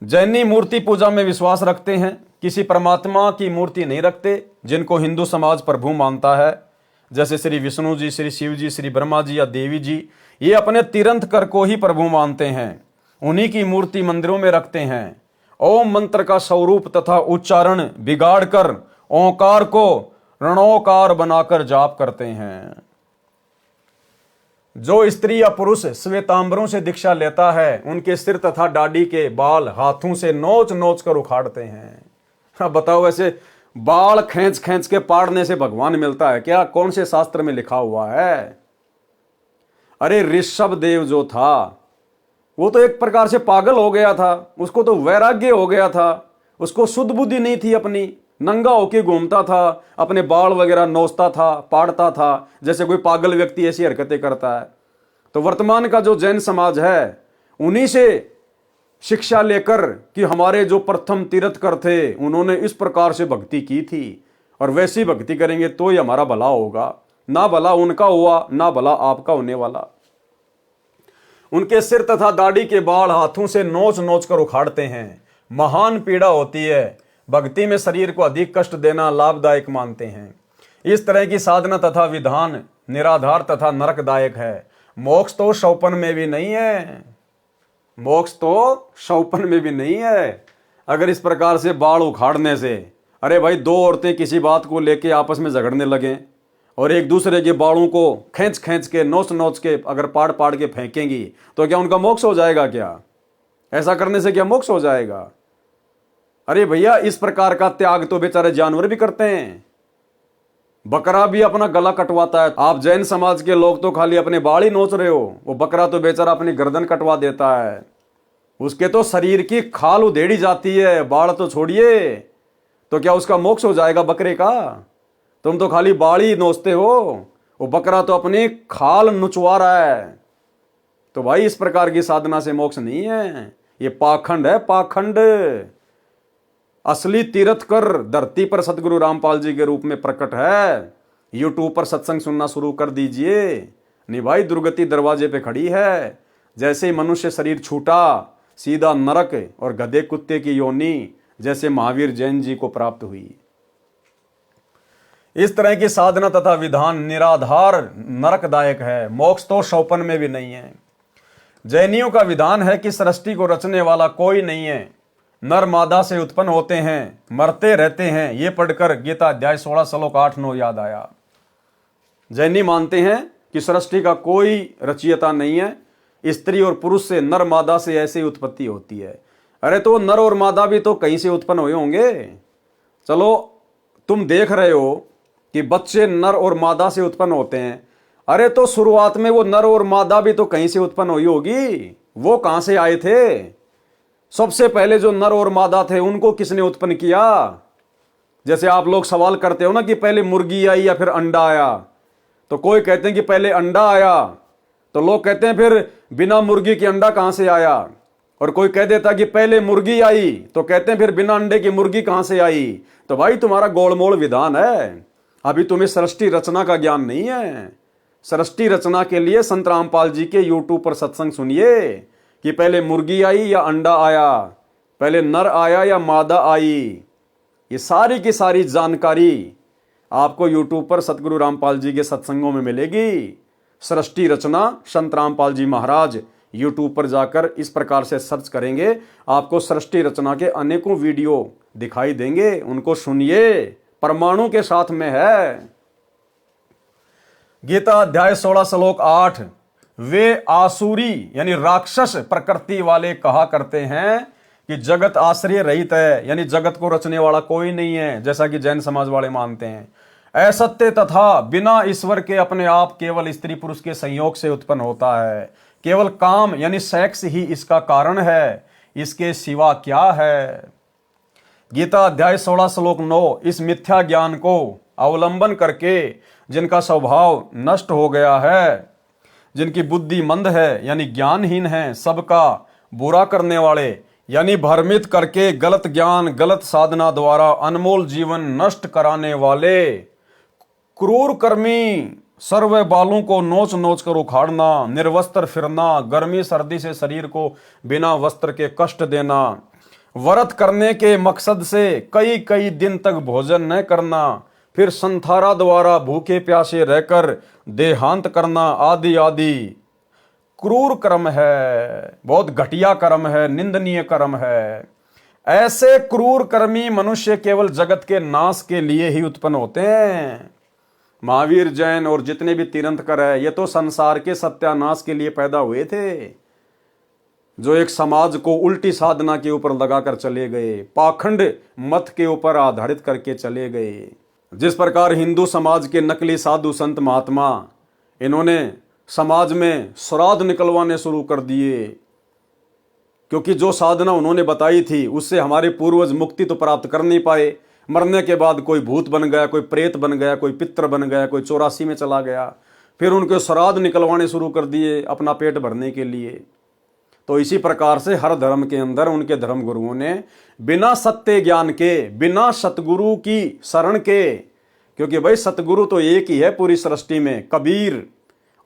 जैनी मूर्ति पूजा में विश्वास रखते हैं, किसी परमात्मा की मूर्ति नहीं रखते। जिनको हिंदू समाज प्रभु मानता है, जैसे श्री विष्णु जी, श्री शिव जी, श्री ब्रह्मा जी या देवी जी, ये अपने तीर्थंकर को ही प्रभु मानते हैं। उन्हीं की मूर्ति मंदिरों में रखते हैं। ओम मंत्र का स्वरूप तथा उच्चारण बिगाड़ कर ओंकार को रणोकार बनाकर जाप करते हैं। जो स्त्री या पुरुष श्वेतांबरों से दीक्षा लेता है, उनके सिर तथा दाढ़ी के बाल हाथों से नोच नोच कर उखाड़ते हैं। अब बताओ, ऐसे बाल खींच खींच के पाड़ने से भगवान मिलता है क्या? कौन से शास्त्र में लिखा हुआ है? अरे ऋषभदेव जो था वो तो एक प्रकार से पागल हो गया था। उसको तो वैराग्य हो गया था। उसको शुद्ध बुद्धि नहीं थी अपनी। नंगा होके घूमता था, अपने बाल वगैरह नोचता था, पाड़ता था, जैसे कोई पागल व्यक्ति ऐसी हरकतें करता है। तो वर्तमान का जो जैन समाज है, उन्हीं से शिक्षा लेकर कि हमारे जो प्रथम तीर्थकर थे उन्होंने इस प्रकार से भक्ति की थी और वैसी भक्ति करेंगे तो ही हमारा भला होगा। ना भला उनका हुआ, ना भला आपका होने वाला। उनके सिर तथा दाढ़ी के बाल हाथों से नोच नोच कर उखाड़ते हैं। महान पीड़ा होती है। भक्ति में शरीर को अधिक कष्ट देना लाभदायक मानते हैं। इस तरह की साधना तथा विधान निराधार तथा नरकदायक है। मोक्ष तो शौपन में भी नहीं है। मोक्ष तो शौपन में भी नहीं है। अगर इस प्रकार से बाल उखाड़ने से, अरे भाई, दो औरतें किसी बात को लेके आपस में झगड़ने लगें और एक दूसरे के बालों को खींच खींच के नोच नोच के अगर पाड़ पाड़ के फेंकेंगी तो क्या उनका मोक्ष हो जाएगा? क्या ऐसा करने से क्या मोक्ष हो जाएगा? अरे भैया, इस प्रकार का त्याग तो बेचारे जानवर भी करते हैं। बकरा भी अपना गला कटवाता है। आप जैन समाज के लोग तो खाली अपने बाल ही नोच रहे हो, वो बकरा तो बेचारा अपनी गर्दन कटवा देता है, उसके तो शरीर की खाल उधेड़ी जाती है, बाल तो छोड़िए। तो क्या उसका मोक्ष हो जाएगा बकरे का? तुम तो खाली बाल ही नोचते हो, वो बकरा तो अपनी खाल नुचवा रहा है। तो भाई इस प्रकार की साधना से मोक्ष नहीं है, ये पाखंड है, पाखंड। असली तीर्थकर धरती पर सतगुरु रामपाल जी के रूप में प्रकट है। यूट्यूब पर सत्संग सुनना शुरू कर दीजिए। नहीं भाई, दुर्गति दरवाजे पे खड़ी है। जैसे ही मनुष्य शरीर छूटा, सीधा नरक और गधे कुत्ते की योनि जैसे महावीर जैन जी को प्राप्त हुई। इस तरह की साधना तथा विधान निराधार नरकदायक है, मोक्ष तो शौपन में भी नहीं है। जैनियों का विधान है कि सृष्टि को रचने वाला कोई नहीं है, नर मादा से उत्पन्न होते हैं, मरते रहते हैं। ये पढ़कर गीता अध्याय 16 श्लोक 8-9 याद आया। जैनी मानते हैं कि सृष्टि का कोई रचयिता नहीं है, स्त्री और पुरुष से, नर मादा से ऐसे उत्पत्ति होती है। अरे तो नर और मादा भी तो कहीं से उत्पन्न हुए होंगे। चलो तुम देख रहे हो कि बच्चे नर और मादा से उत्पन्न होते हैं, अरे तो शुरुआत में वो नर और मादा भी तो कहीं से उत्पन्न हुई होगी। वो कहां से आए थे? सबसे पहले जो नर और मादा थे उनको किसने उत्पन्न किया? जैसे आप लोग सवाल करते हो ना कि पहले मुर्गी आई या फिर अंडा आया, तो कोई कहते हैं कि पहले अंडा आया, तो लोग कहते हैं फिर बिना मुर्गी के अंडा कहां से आया। और कोई कह देता कि पहले मुर्गी आई, तो कहते हैं फिर बिना अंडे की मुर्गी कहां से आई। तो भाई तुम्हारा गोलमोल विधान है, अभी तुम्हें सृष्टि रचना का ज्ञान नहीं है। सृष्टि रचना के लिए संत रामपाल जी के यूट्यूब पर सत्संग सुनिए कि पहले मुर्गी आई या अंडा आया, पहले नर आया या मादा आई। ये सारी की सारी जानकारी आपको यूट्यूब पर सतगुरु रामपाल जी के सत्संगों में मिलेगी। सृष्टि रचना संत रामपाल जी महाराज, यूट्यूब पर जाकर इस प्रकार से सर्च करेंगे, आपको सृष्टि रचना के अनेकों वीडियो दिखाई देंगे, उनको सुनिए, परमाणु के साथ में है। गीता अध्याय 16 श्लोक 8, वे आसुरी यानी राक्षस प्रकृति वाले कहा करते हैं कि जगत आश्रय रहित है, यानी जगत को रचने वाला कोई नहीं है, जैसा कि जैन समाज वाले मानते हैं। असत्य तथा बिना ईश्वर के अपने आप केवल स्त्री पुरुष के संयोग से उत्पन्न होता है। केवल काम यानी सेक्स ही इसका कारण है, इसके सिवा क्या है। गीता अध्याय 16 श्लोक 9, इस मिथ्या ज्ञान को अवलंबन करके जिनका स्वभाव नष्ट हो गया है, जिनकी बुद्धि मंद है यानी ज्ञानहीन है, सबका बुरा करने वाले यानी भ्रमित करके गलत ज्ञान गलत साधना द्वारा अनमोल जीवन नष्ट कराने वाले, क्रूर कर्मी, सर्व बालों को नोच नोच कर उखाड़ना, निर्वस्त्र फिरना, गर्मी सर्दी से शरीर को बिना वस्त्र के कष्ट देना, व्रत करने के मकसद से कई कई दिन तक भोजन न करना, फिर संथारा द्वारा भूखे प्यासे रहकर देहांत करना, आदि आदि क्रूर कर्म है, बहुत घटिया कर्म है, निंदनीय कर्म है। ऐसे क्रूर कर्मी मनुष्य केवल जगत के नाश के लिए ही उत्पन्न होते हैं। महावीर जैन और जितने भी तीर्थंकर है, ये तो संसार के सत्यानाश के लिए पैदा हुए थे, जो एक समाज को उल्टी साधना के ऊपर लगाकर चले गए, पाखंड मत के ऊपर आधारित करके चले गए। जिस प्रकार हिंदू समाज के नकली साधु संत महात्मा, इन्होंने समाज में श्राद्ध निकलवाने शुरू कर दिए, क्योंकि जो साधना उन्होंने बताई थी उससे हमारे पूर्वज मुक्ति तो प्राप्त कर नहीं पाए। मरने के बाद कोई भूत बन गया, कोई प्रेत बन गया, कोई पितर बन गया, कोई 84 में चला गया, फिर उनके श्राद्ध निकलवाने शुरू कर दिए अपना पेट भरने के लिए। तो इसी प्रकार से हर धर्म के अंदर उनके धर्म गुरुओं ने बिना सत्य ज्ञान के, बिना सतगुरु की शरण के, क्योंकि भाई सतगुरु तो एक ही है पूरी सृष्टि में, कबीर,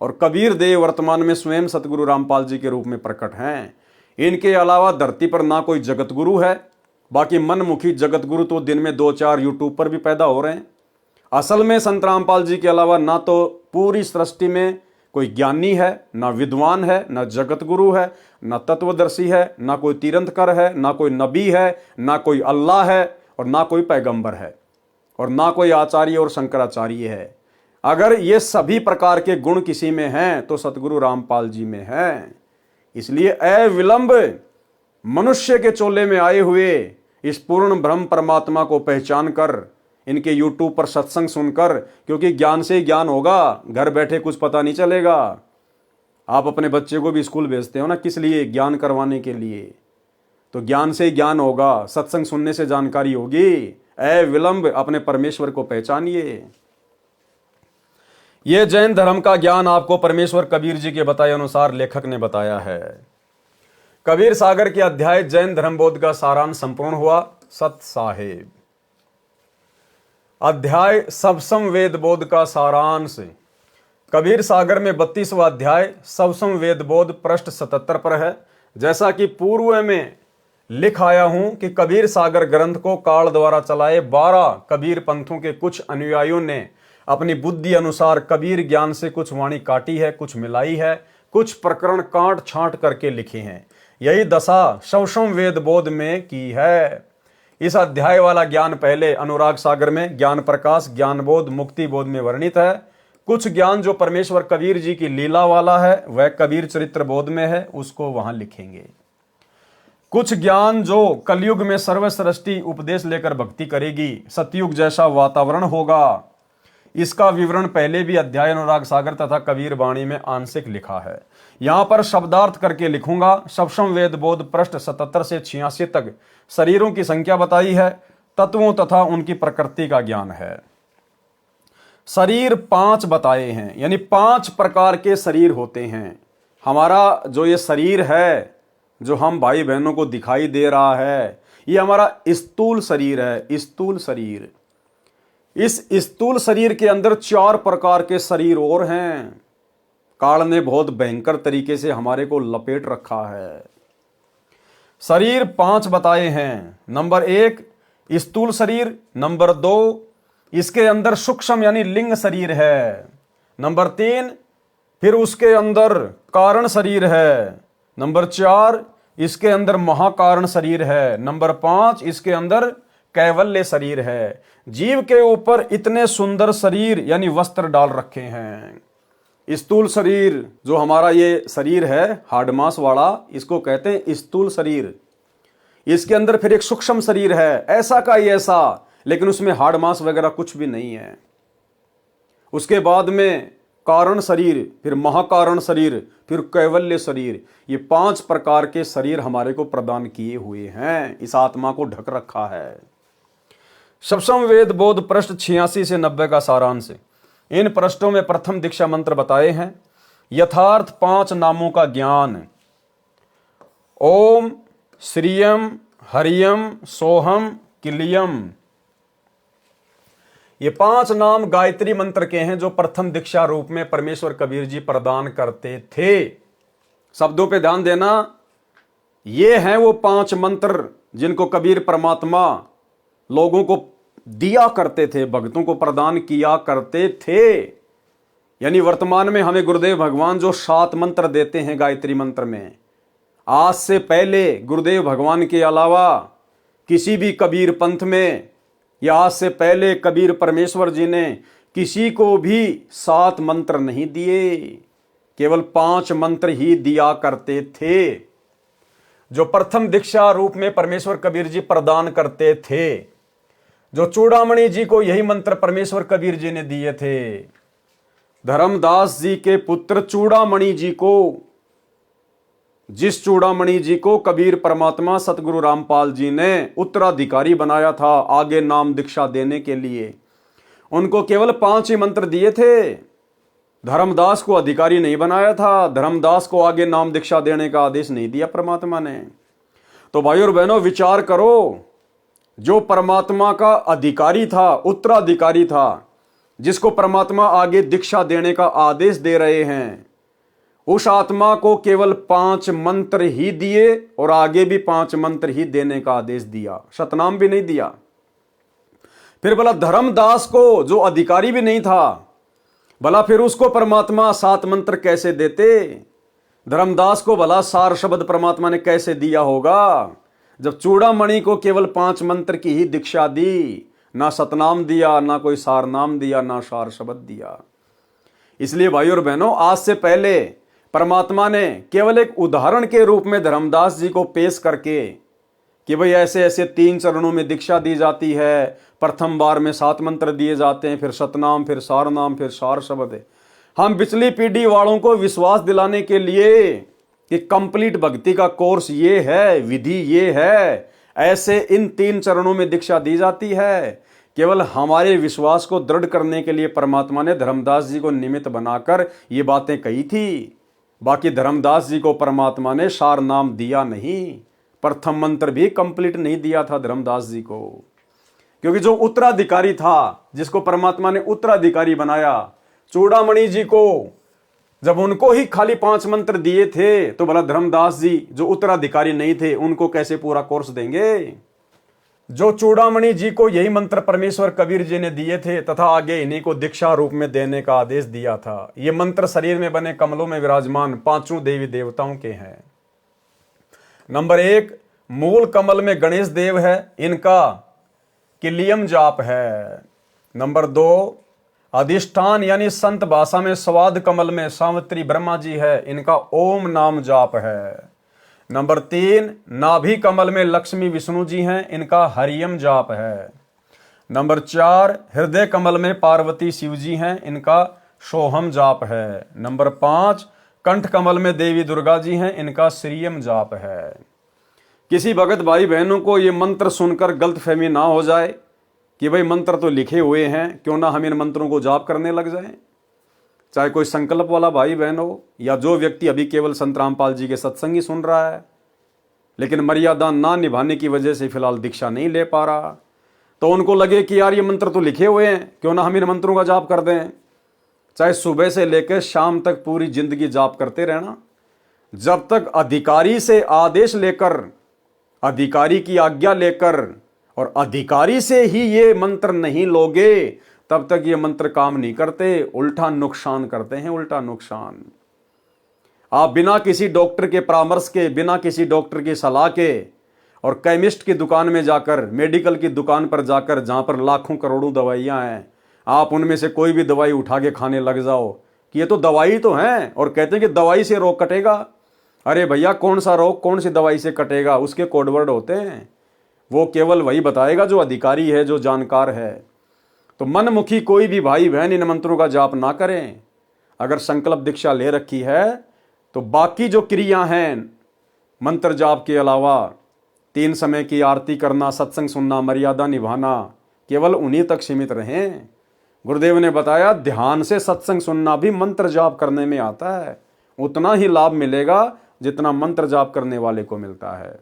और कबीर देव वर्तमान में स्वयं सतगुरु रामपाल जी के रूप में प्रकट हैं। इनके अलावा धरती पर ना कोई जगत गुरु है, बाकी मनमुखी जगत गुरु तो दिन में 2-4 यूट्यूब पर भी पैदा हो रहे हैं। असल में संत रामपाल जी के अलावा ना तो पूरी सृष्टि में कोई ज्ञानी है, ना विद्वान है, ना जगत गुरु है, ना तत्वदर्शी है, ना कोई तीर्थंकर है, ना कोई नबी है, ना कोई अल्लाह है, और ना कोई पैगंबर है, और ना कोई आचार्य और शंकराचार्य है। अगर ये सभी प्रकार के गुण किसी में हैं तो सतगुरु रामपाल जी में हैं। इसलिए अविलंब मनुष्य के चोले में आए हुए इस पूर्ण ब्रह्म परमात्मा को पहचान कर इनके यूट्यूब पर सत्संग सुनकर, क्योंकि ज्ञान से ही ज्ञान होगा, घर बैठे कुछ पता नहीं चलेगा। आप अपने बच्चे को भी स्कूल भेजते हो ना, किस लिए? ज्ञान करवाने के लिए। तो ज्ञान से ही ज्ञान होगा, सत्संग सुनने से जानकारी होगी। विलंब अपने परमेश्वर को पहचानिए। यह जैन धर्म का ज्ञान आपको परमेश्वर कबीर जी के बताए अनुसार लेखक ने बताया है। कबीर सागर के अध्याय जैन धर्म बोध का सारांश संपूर्ण हुआ। सत साहेब। अध्याय सबसम वेद बोध का सारांश। कबीर सागर में 32वां अध्याय सबसम वेद बोध पृष्ठ 77 पर है। जैसा कि पूर्व में लिख आया हूं कि कबीर सागर ग्रंथ को काल द्वारा चलाए 12 कबीर पंथों के कुछ अनुयायियों ने अपनी बुद्धि अनुसार कबीर ज्ञान से कुछ वाणी काटी है, कुछ मिलाई है, कुछ प्रकरण काट छांट करके लिखे हैं। यही दशा सबसम वेद बोध में की है। इस अध्याय वाला ज्ञान पहले अनुराग सागर में ज्ञान प्रकाश, ज्ञान बोध, मुक्ति बोध में वर्णित है। कुछ ज्ञान जो परमेश्वर कबीर जी की लीला वाला है वह कबीर चरित्र बोध में है, उसको वहां लिखेंगे। कुछ ज्ञान जो कलयुग में सर्वसृष्टि उपदेश लेकर भक्ति करेगी, सतयुग जैसा वातावरण होगा, इसका विवरण पहले भी अध्याय अनुराग सागर तथा कबीर वाणी में आंशिक लिखा है। यहां पर शब्दार्थ करके लिखूंगा। सबसम वेद बोध पृष्ठ 77 से 86 तक शरीरों की संख्या बताई है, तत्वों तथा उनकी प्रकृति का ज्ञान है। शरीर 5 बताए हैं, यानी 5 प्रकार के शरीर होते हैं। हमारा जो ये शरीर है, जो हम भाई बहनों को दिखाई दे रहा है, ये हमारा स्थूल शरीर है। स्थूल शरीर, इस स्थूल शरीर के अंदर 4 प्रकार के शरीर और हैं। काल ने बहुत भयंकर तरीके से हमारे को लपेट रखा है। शरीर 5 बताए हैं। नंबर 1 स्थूल शरीर। नंबर 2 इसके अंदर सूक्ष्म यानी लिंग शरीर है। नंबर 3 फिर उसके अंदर कारण शरीर है। नंबर 4 इसके अंदर महाकारण शरीर है। नंबर 5 इसके अंदर कैवल्य शरीर है। जीव के ऊपर इतने सुंदर शरीर यानी वस्त्र डाल रखे हैं। स्थूल शरीर जो हमारा ये शरीर है हाडमास वाला, इसको कहते हैं स्थूल शरीर। इसके अंदर फिर एक सूक्ष्म शरीर है, ऐसा का ही ऐसा, लेकिन उसमें हाडमास वगैरह कुछ भी नहीं है। उसके बाद में कारण शरीर, फिर महाकारण शरीर, फिर कैवल्य शरीर। ये 5 प्रकार के शरीर हमारे को प्रदान किए हुए हैं, इस आत्मा को ढक रखा है। सबसम वेद बोध पृष्ठ 86 से 90 का सारांश। इन पृष्ठों में प्रथम दीक्षा मंत्र बताए हैं। यथार्थ 5 नामों का ज्ञान। ओम श्रियम हरियम सोहम किलियम। ये 5 नाम गायत्री मंत्र के हैं जो प्रथम दीक्षा रूप में परमेश्वर कबीर जी प्रदान करते थे। शब्दों पे ध्यान देना, ये हैं वो 5 मंत्र जिनको कबीर परमात्मा लोगों को दिया करते थे, भक्तों को प्रदान किया करते थे। यानी वर्तमान में हमें गुरुदेव भगवान जो 7 मंत्र देते हैं गायत्री मंत्र में, आज से पहले गुरुदेव भगवान के अलावा किसी भी कबीर पंथ में या आज से पहले कबीर परमेश्वर जी ने किसी को भी 7 मंत्र नहीं दिए, केवल 5 मंत्र ही दिया करते थे जो प्रथम दीक्षा रूप में परमेश्वर कबीर जी प्रदान करते थे। जो चूड़ामणि जी को यही मंत्र परमेश्वर कबीर जी ने दिए थे। धर्मदास जी के पुत्र चूड़ामणि जी को, जिस चूड़ामणि जी को कबीर परमात्मा सतगुरु रामपाल जी ने उत्तराधिकारी बनाया था आगे नाम दीक्षा देने के लिए, उनको केवल 5 ही मंत्र दिए थे। धर्मदास को अधिकारी नहीं बनाया था, धर्मदास को आगे नाम दीक्षा देने का आदेश नहीं दिया परमात्मा ने। तो भाइयों और बहनों विचार करो, जो परमात्मा का अधिकारी था, उत्तराधिकारी था, जिसको परमात्मा आगे दीक्षा देने का आदेश दे रहे हैं, उस आत्मा को केवल 5 मंत्र ही दिए और आगे भी 5 मंत्र ही देने का आदेश दिया, सतनाम भी नहीं दिया। फिर भला धर्मदास को जो अधिकारी भी नहीं था, भला फिर उसको परमात्मा 7 मंत्र कैसे देते? धर्मदास को भला सार शब्द परमात्मा ने कैसे दिया होगा, जब चूड़ामणि को केवल 5 मंत्र की ही दीक्षा दी, ना सतनाम दिया, ना कोई सार नाम दिया, ना सार शब्द दिया। इसलिए भाइयों और बहनों, आज से पहले परमात्मा ने केवल एक उदाहरण के रूप में धर्मदास जी को पेश करके कि भाई ऐसे ऐसे 3 चरणों में दीक्षा दी जाती है, प्रथम बार में 7 मंत्र दिए जाते हैं, फिर सतनाम, फिर सारनाम, फिर सार शब्द। हम पिछली पीढ़ी वालों को विश्वास दिलाने के लिए कि कंप्लीट भक्ति का कोर्स ये है, विधि ये है, ऐसे इन 3 चरणों में दीक्षा दी जाती है। केवल हमारे विश्वास को दृढ़ करने के लिए परमात्मा ने धर्मदास जी को निमित्त बनाकर ये बातें कही थी। बाकी धर्मदास जी को परमात्मा ने सार नाम दिया नहीं, प्रथम मंत्र भी कंप्लीट नहीं दिया था धर्मदास जी को, क्योंकि जो उत्तराधिकारी था, जिसको परमात्मा ने उत्तराधिकारी बनाया, चूड़ामणि जी को, जब उनको ही खाली 5 मंत्र दिए थे, तो भला धर्मदास जी जो उत्तराधिकारी नहीं थे उनको कैसे पूरा कोर्स देंगे? जो चूड़ामणि जी को यही मंत्र परमेश्वर कबीर जी ने दिए थे तथा आगे इन्हीं को दीक्षा रूप में देने का आदेश दिया था। ये मंत्र शरीर में बने कमलों में विराजमान 5 देवी देवताओं के हैं। नंबर 1, मूल कमल में गणेश देव है, इनका किलियम जाप है। नंबर 2, अधिष्ठान यानी संत भाषा में स्वाद कमल में सावित्री ब्रह्मा जी है, इनका ओम नाम जाप है। नंबर 3, नाभि कमल में लक्ष्मी विष्णु जी हैं, इनका हरियम जाप है। नंबर 4, हृदय कमल में पार्वती शिव जी हैं, इनका सोहम जाप है। नंबर 5, कंठ कमल में देवी दुर्गा जी हैं, इनका श्रीयम जाप है। किसी भगत भाई बहनों को ये मंत्र सुनकर गलतफहमी ना हो जाए कि भाई मंत्र तो लिखे हुए हैं, क्यों ना हम इन मंत्रों को जाप करने लग जाएं। चाहे कोई संकल्प वाला भाई बहन हो या जो व्यक्ति अभी केवल संत रामपाल जी के सत्संग ही सुन रहा है, लेकिन मर्यादा ना निभाने की वजह से फिलहाल दीक्षा नहीं ले पा रहा, तो उनको लगे कि यार ये मंत्र तो लिखे हुए हैं, क्यों ना हम इन मंत्रों का जाप कर दें। चाहे सुबह से लेकर शाम तक पूरी जिंदगी जाप करते रहना। जब तक अधिकारी से आदेश लेकर, अधिकारी की आज्ञा लेकर और अधिकारी से ही ये मंत्र नहीं लोगे, तब तक ये मंत्र काम नहीं करते, उल्टा नुकसान करते हैं, उल्टा नुकसान। आप बिना किसी डॉक्टर के परामर्श के, बिना किसी डॉक्टर की सलाह के और केमिस्ट की दुकान में जाकर, मेडिकल की दुकान पर जाकर, जहां पर लाखों करोड़ों दवाइयां हैं, आप उनमें से कोई भी दवाई उठा के खाने लग जाओ कि ये तो दवाई तो है, और कहते हैं कि दवाई से रोग कटेगा। अरे भैया, कौन सा रोग कौन सी दवाई से कटेगा? उसके कोडवर्ड होते हैं, वो केवल वही बताएगा जो अधिकारी है, जो जानकार है। तो मनमुखी कोई भी भाई बहन इन मंत्रों का जाप ना करें। अगर संकल्प दीक्षा ले रखी है तो बाकी जो क्रिया हैं मंत्र जाप के अलावा, 3 समय की आरती करना, सत्संग सुनना, मर्यादा निभाना, केवल उन्हीं तक सीमित रहें। गुरुदेव ने बताया ध्यान से सत्संग सुनना भी मंत्र जाप करने में आता है, उतना ही लाभ मिलेगा जितना मंत्र जाप करने वाले को मिलता है।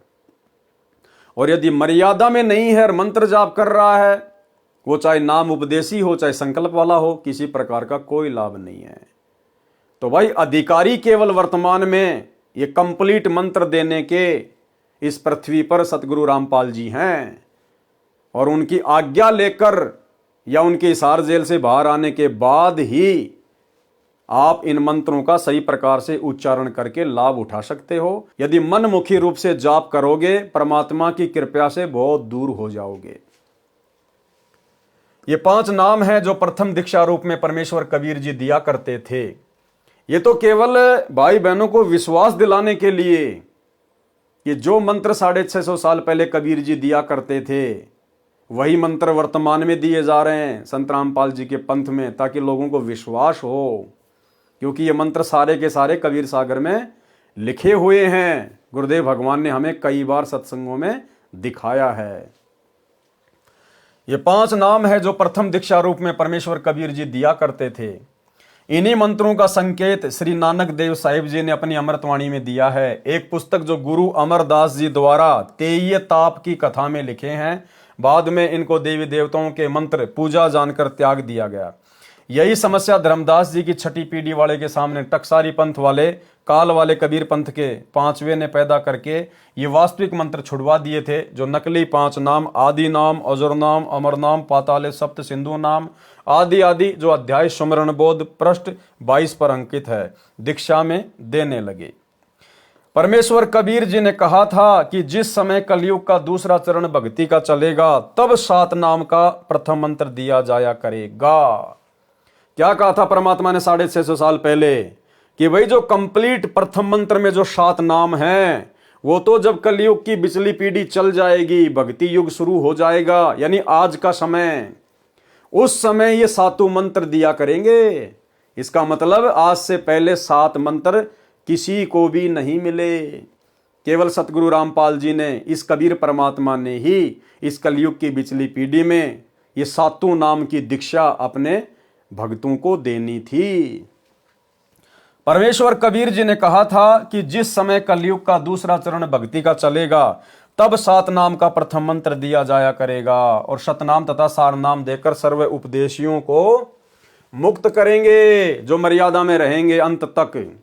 और यदि मर्यादा में नहीं है और मंत्र जाप कर रहा है, वो चाहे नाम उपदेशी हो चाहे संकल्प वाला हो, किसी प्रकार का कोई लाभ नहीं है। तो भाई अधिकारी केवल वर्तमान में ये कंप्लीट मंत्र देने के इस पृथ्वी पर सतगुरु रामपाल जी हैं, और उनकी आज्ञा लेकर या उनके हिसार जेल से बाहर आने के बाद ही आप इन मंत्रों का सही प्रकार से उच्चारण करके लाभ उठा सकते हो। यदि मनमुखी रूप से जाप करोगे, परमात्मा की कृपा से बहुत दूर हो जाओगे। ये 5 नाम हैं जो प्रथम दीक्षा रूप में परमेश्वर कबीर जी दिया करते थे। ये तो केवल भाई बहनों को विश्वास दिलाने के लिए कि जो मंत्र 650 साल पहले कबीर जी दिया करते थे, वही मंत्र वर्तमान में दिए जा रहे हैं संत रामपाल जी के पंथ में, ताकि लोगों को विश्वास हो, क्योंकि ये मंत्र सारे के सारे कबीर सागर में लिखे हुए हैं। गुरुदेव भगवान ने हमें कई बार सत्संगों में दिखाया है। ये 5 नाम है जो प्रथम दीक्षा रूप में परमेश्वर कबीर जी दिया करते थे। इन्हीं मंत्रों का संकेत श्री नानक देव साहिब जी ने अपनी अमृतवाणी में दिया है। एक पुस्तक जो गुरु अमरदास जी द्वारा तेय ताप की कथा में लिखे हैं, बाद में इनको देवी देवताओं के मंत्र पूजा जानकर त्याग दिया गया। यही समस्या धर्मदास जी की 6ठी पीढ़ी वाले के सामने टकसारी पंथ वाले, काल वाले कबीर पंथ के 5वें ने पैदा करके ये वास्तविक मंत्र छुड़वा दिए थे, जो नकली 5 नाम आदि नाम, अजर नाम, अमर नाम, पाताले सप्त सिंधु नाम आदि आदि, जो अध्याय सुमरण बोध पृष्ठ 22 पर अंकित है, दीक्षा में देने लगे। परमेश्वर कबीर जी ने कहा था कि जिस समय कलयुग का दूसरा चरण भक्ति का चलेगा, तब 7 नाम का प्रथम मंत्र दिया जाया करेगा। क्या कहा था परमात्मा ने 650 साल पहले? कि भाई जो कंप्लीट प्रथम मंत्र में जो 7 नाम हैं, वो तो जब कलयुग की बिचली पीढ़ी चल जाएगी, भक्ति युग शुरू हो जाएगा, यानी आज का समय, उस समय ये सातों मंत्र दिया करेंगे। इसका मतलब आज से पहले 7 मंत्र किसी को भी नहीं मिले। केवल सतगुरु रामपाल जी ने, इस कबीर परमात्मा ने ही इस कलयुग की बिचली पीढ़ी में ये सातों नाम की दीक्षा अपने भक्तों को देनी थी। परमेश्वर कबीर जी ने कहा था कि जिस समय कलयुग का दूसरा चरण भक्ति का चलेगा, तब 7 नाम का प्रथम मंत्र दिया जाया करेगा और शतनाम तथा सार नाम देकर सर्व उपदेशियों को मुक्त करेंगे। जो मर्यादा में रहेंगे अंत तक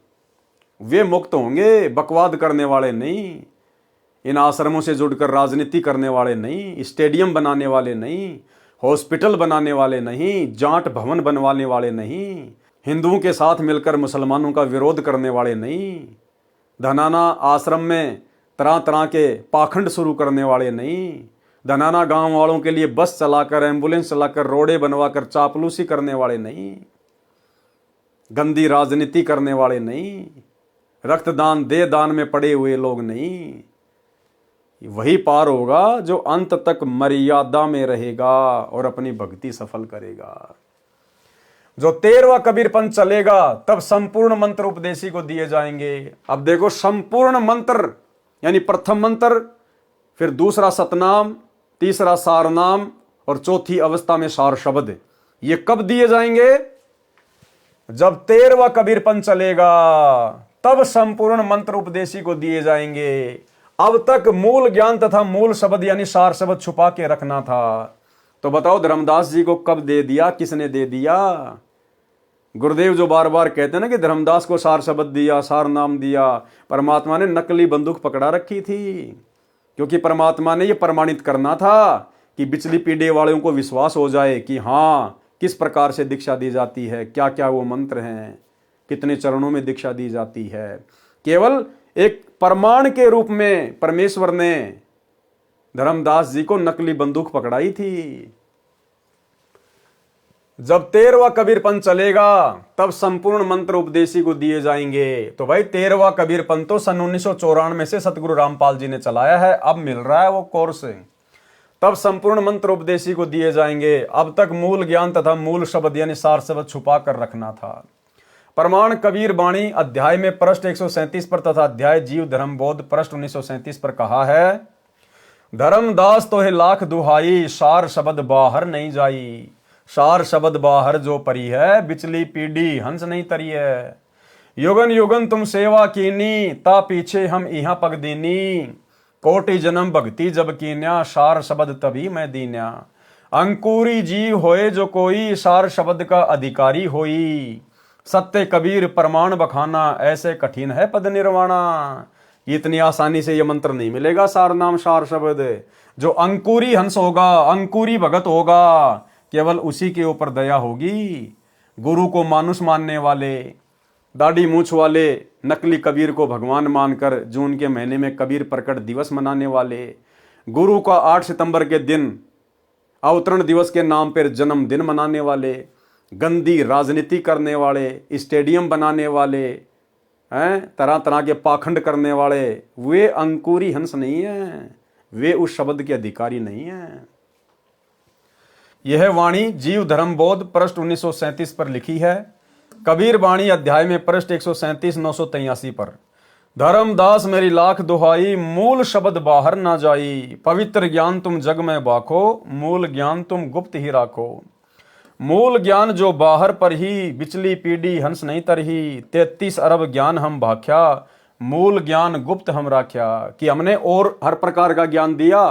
वे मुक्त होंगे, बकवाद करने वाले नहीं, इन आश्रमों से जुड़कर राजनीति करने वाले नहीं, स्टेडियम बनाने वाले नहीं, हॉस्पिटल बनाने वाले नहीं, जाट भवन बनवाने वाले नहीं, हिंदुओं के साथ मिलकर मुसलमानों का विरोध करने वाले नहीं, धनाना आश्रम में तरह तरह के पाखंड शुरू करने वाले नहीं, धनाना गांव वालों के लिए बस चलाकर, एम्बुलेंस चलाकर, रोडे बनवाकर चापलूसी करने वाले नहीं, गंदी राजनीति करने वाले नहीं, रक्तदान दे दान में पड़े हुए लोग नहीं। वही पार होगा जो अंत तक मर्यादा में रहेगा और अपनी भक्ति सफल करेगा। जो 13वां कबीर पंथ चलेगा, तब संपूर्ण मंत्र उपदेशी को दिए जाएंगे। अब देखो, संपूर्ण मंत्र यानी प्रथम मंत्र, फिर दूसरा सतनाम, तीसरा सारनाम और चौथी अवस्था में सार शब्द, ये कब दिए जाएंगे? जब 13वां कबीर पंथ चलेगा, तब संपूर्ण मंत्र उपदेशी को दिए जाएंगे। अब तक मूल ज्ञान तथा मूल शब्द यानी सार शब्द छुपा के रखना था। तो बताओ धर्मदास जी को कब दे दिया, किसने दे दिया? गुरुदेव जो बार बार कहते हैं ना कि धर्मदास को सार शब्द दिया, सार नाम दिया, परमात्मा ने नकली बंदूक पकड़ा रखी थी, क्योंकि परमात्मा ने यह प्रमाणित करना था कि बिचली पीढ़ी वालों को विश्वास हो जाए कि हाँ, किस प्रकार से दीक्षा दी जाती है, क्या क्या वो मंत्र हैं, कितने चरणों में दीक्षा दी जाती है। केवल एक प्रमाण के रूप में परमेश्वर ने धर्मदास जी को नकली बंदूक पकड़ाई थी। जब 13वां कबीर पंथ चलेगा, तब संपूर्ण मंत्र उपदेशी को दिए जाएंगे। तो भाई 13वां कबीर पंथ तो सन 1994 से सतगुरु रामपाल जी ने चलाया है, अब मिल रहा है वो कोर्स। तब संपूर्ण मंत्र उपदेशी को दिए जाएंगे। अब तक मूल ज्ञान तथा मूल शब्द यानी सार शब्द छुपा कर रखना था। प्रमाण कबीर बाणी अध्याय में पृष्ठ 137 पर तथा अध्याय जीव धर्म बोध पृष्ठ 1937 पर कहा है, धर्मदास तो है लाख दुहाई, सार शब्द बाहर नहीं जाई। सार शब्द बाहर जो परी है, बिचली पीढ़ी हंस नहीं तरी है। युगन युगन तुम सेवा कीनी, ता पीछे हम यहाँ पग दीनी। कोटि जन्म भक्ति जब कीन्या, सार शब्द तभी मैं दीन्या। अंकुरी जीव होए जो कोई, सार शब्द का अधिकारी होई। सत्य कबीर प्रमाण बखाना, ऐसे कठिन है पद निर्वाणा। इतनी आसानी से ये मंत्र नहीं मिलेगा, सार नाम सार शब्द। जो अंकुरी हंस होगा, अंकुरी भगत होगा, केवल उसी के ऊपर दया होगी। गुरु को मानुष मानने वाले, दाढ़ी मूछ वाले, नकली कबीर को भगवान मानकर जून के महीने में कबीर प्रकट दिवस मनाने वाले, गुरु का 8 सितंबर के दिन अवतरण दिवस के नाम पर जन्मदिन मनाने वाले, गंदी राजनीति करने वाले, स्टेडियम बनाने वाले हैं, तरह तरह के पाखंड करने वाले, वे अंकुरी हंस नहीं है, वे उस शब्द के अधिकारी नहीं है। यह वाणी जीव धर्म बोध पृष्ठ 1937 पर लिखी है। कबीर वाणी अध्याय में पृष्ठ 137 983 पर, धर्मदास मेरी लाख दुहाई, मूल शब्द बाहर ना जाई। पवित्र ज्ञान तुम जग में बाखो, मूल ज्ञान तुम गुप्त ही राखो। मूल ज्ञान जो बाहर पर ही, बिचली पीढ़ी हंस नहीं तरही। 33 अरब ज्ञान हम भाख्या, मूल ज्ञान गुप्त हम राख्या। कि हमने और हर प्रकार का ज्ञान दिया,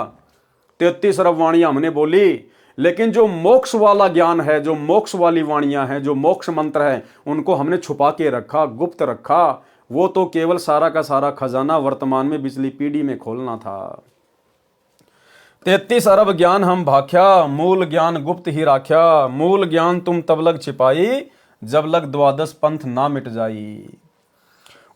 33 अरब वाणियां हमने बोली, लेकिन जो मोक्ष वाला ज्ञान है, जो मोक्ष वाली वाणियां हैं, जो मोक्ष मंत्र है, उनको हमने छुपा के रखा, गुप्त रखा। वो तो केवल सारा का सारा खजाना वर्तमान में बिचली पीढ़ी में खोलना था। 33 अरब ज्ञान हम भाख्या, मूल ज्ञान गुप्त ही राख्या। मूल ज्ञान तुम तब लग छिपाई, जब लग द्वादश पंथ ना मिट जाई।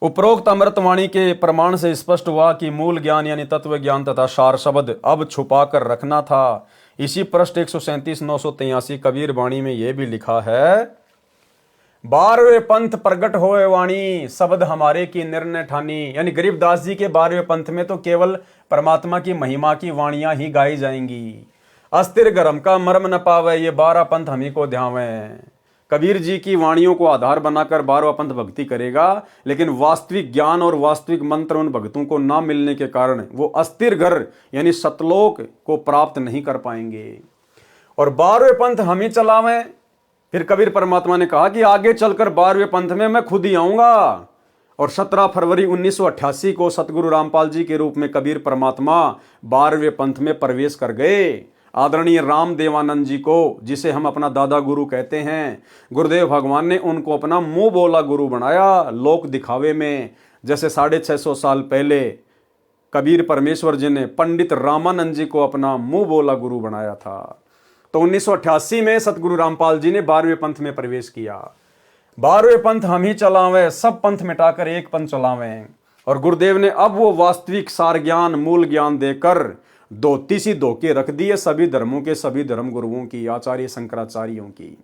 उपरोक्त अमृतवाणी के प्रमाण से स्पष्ट हुआ कि मूल ज्ञान यानी तत्व ज्ञान तथा सार शब्द अब छुपा कर रखना था। इसी पृष्ठ 137 983 कबीर वाणी में यह भी लिखा है, 12वें पंथ प्रगट होए वाणी, शब्द हमारे की निर्णय ठानी। यानी गरीबदास जी के 12वें पंथ में तो केवल परमात्मा की महिमा की वाणियां ही गाई जाएंगी। अस्थिर गरम का मर्म न पावे, ये 12 पंथ हम ही को ध्यावे। कबीर जी की वाणियों को आधार बनाकर 12वां पंथ भक्ति करेगा, लेकिन वास्तविक ज्ञान और वास्तविक मंत्र उन भक्तों को ना मिलने के कारण वो अस्थिर घर यानी सतलोक को प्राप्त नहीं कर पाएंगे। और 12वें पंथ हम ही चलावें। फिर कबीर परमात्मा ने कहा कि आगे चलकर 12वें पंथ में मैं खुद ही आऊंगा। और 17 फरवरी 1988 को सतगुरु रामपाल जी के रूप में कबीर परमात्मा 12वें पंथ में प्रवेश कर गए। आदरणीय राम देवानंद जी को, जिसे हम अपना दादा गुरु कहते हैं, गुरुदेव भगवान ने उनको अपना मुंह बोला गुरु बनाया लोक दिखावे में। जैसे 650 साल पहले कबीर परमेश्वर जी ने पंडित रामानंद जी को अपना मुंह बोला गुरु बनाया था। तो 1988 में सतगुरु रामपाल जी ने 12वें पंथ में प्रवेश किया। 12वें पंथ हम ही चलावें, सब पंथ मिटाकर एक पंथ चलावें। और गुरुदेव ने अब वो वास्तविक सार ज्ञान मूल ज्ञान देकर धोती सी धोके रख दी है सभी धर्मों के सभी धर्म गुरुओं की, आचार्य शंकराचार्यों की।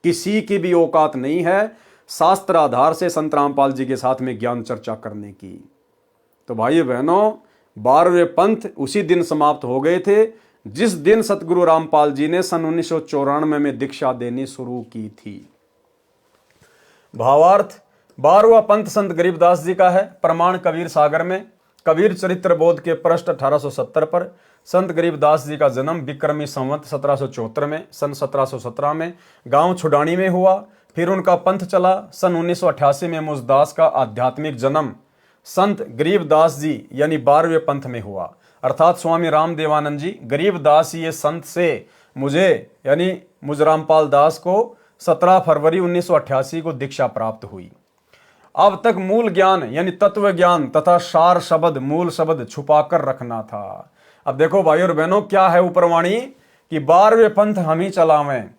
किसी की भी औकात नहीं है शास्त्र आधार से संत रामपाल जी के साथ में ज्ञान चर्चा करने की। तो भाई बहनों, 12वें पंथ उसी दिन समाप्त हो गए थे जिस दिन सतगुरु रामपाल जी ने सन 1994 में दीक्षा देनी शुरू की थी। भावार्थ, 12वां पंथ संत गरीबदास जी का है। प्रमाण कबीर सागर में कबीर चरित्र बोध के पृष्ठ 1870 पर संत गरीबदास जी का जन्म विक्रमी संवत 1774 में सन 1717 में गांव छुडानी में हुआ। फिर उनका पंथ चला। सन 1988 में मुझदास का आध्यात्मिक जन्म संत गरीबदास जी यानी 12वें पंथ में हुआ। अर्थात स्वामी राम देवानंद जी गरीबदास ये संत से मुझे यानी मुझ रामपाल दास को 17 फरवरी 1988 को दीक्षा प्राप्त हुई। अब तक मूल ज्ञान यानी तत्व ज्ञान तथा सार शब्द मूल शब्द छुपाकर रखना था। अब देखो भाई और बहनों, क्या है ऊपरवाणी कि 12वें पंथ हम ही चलावें।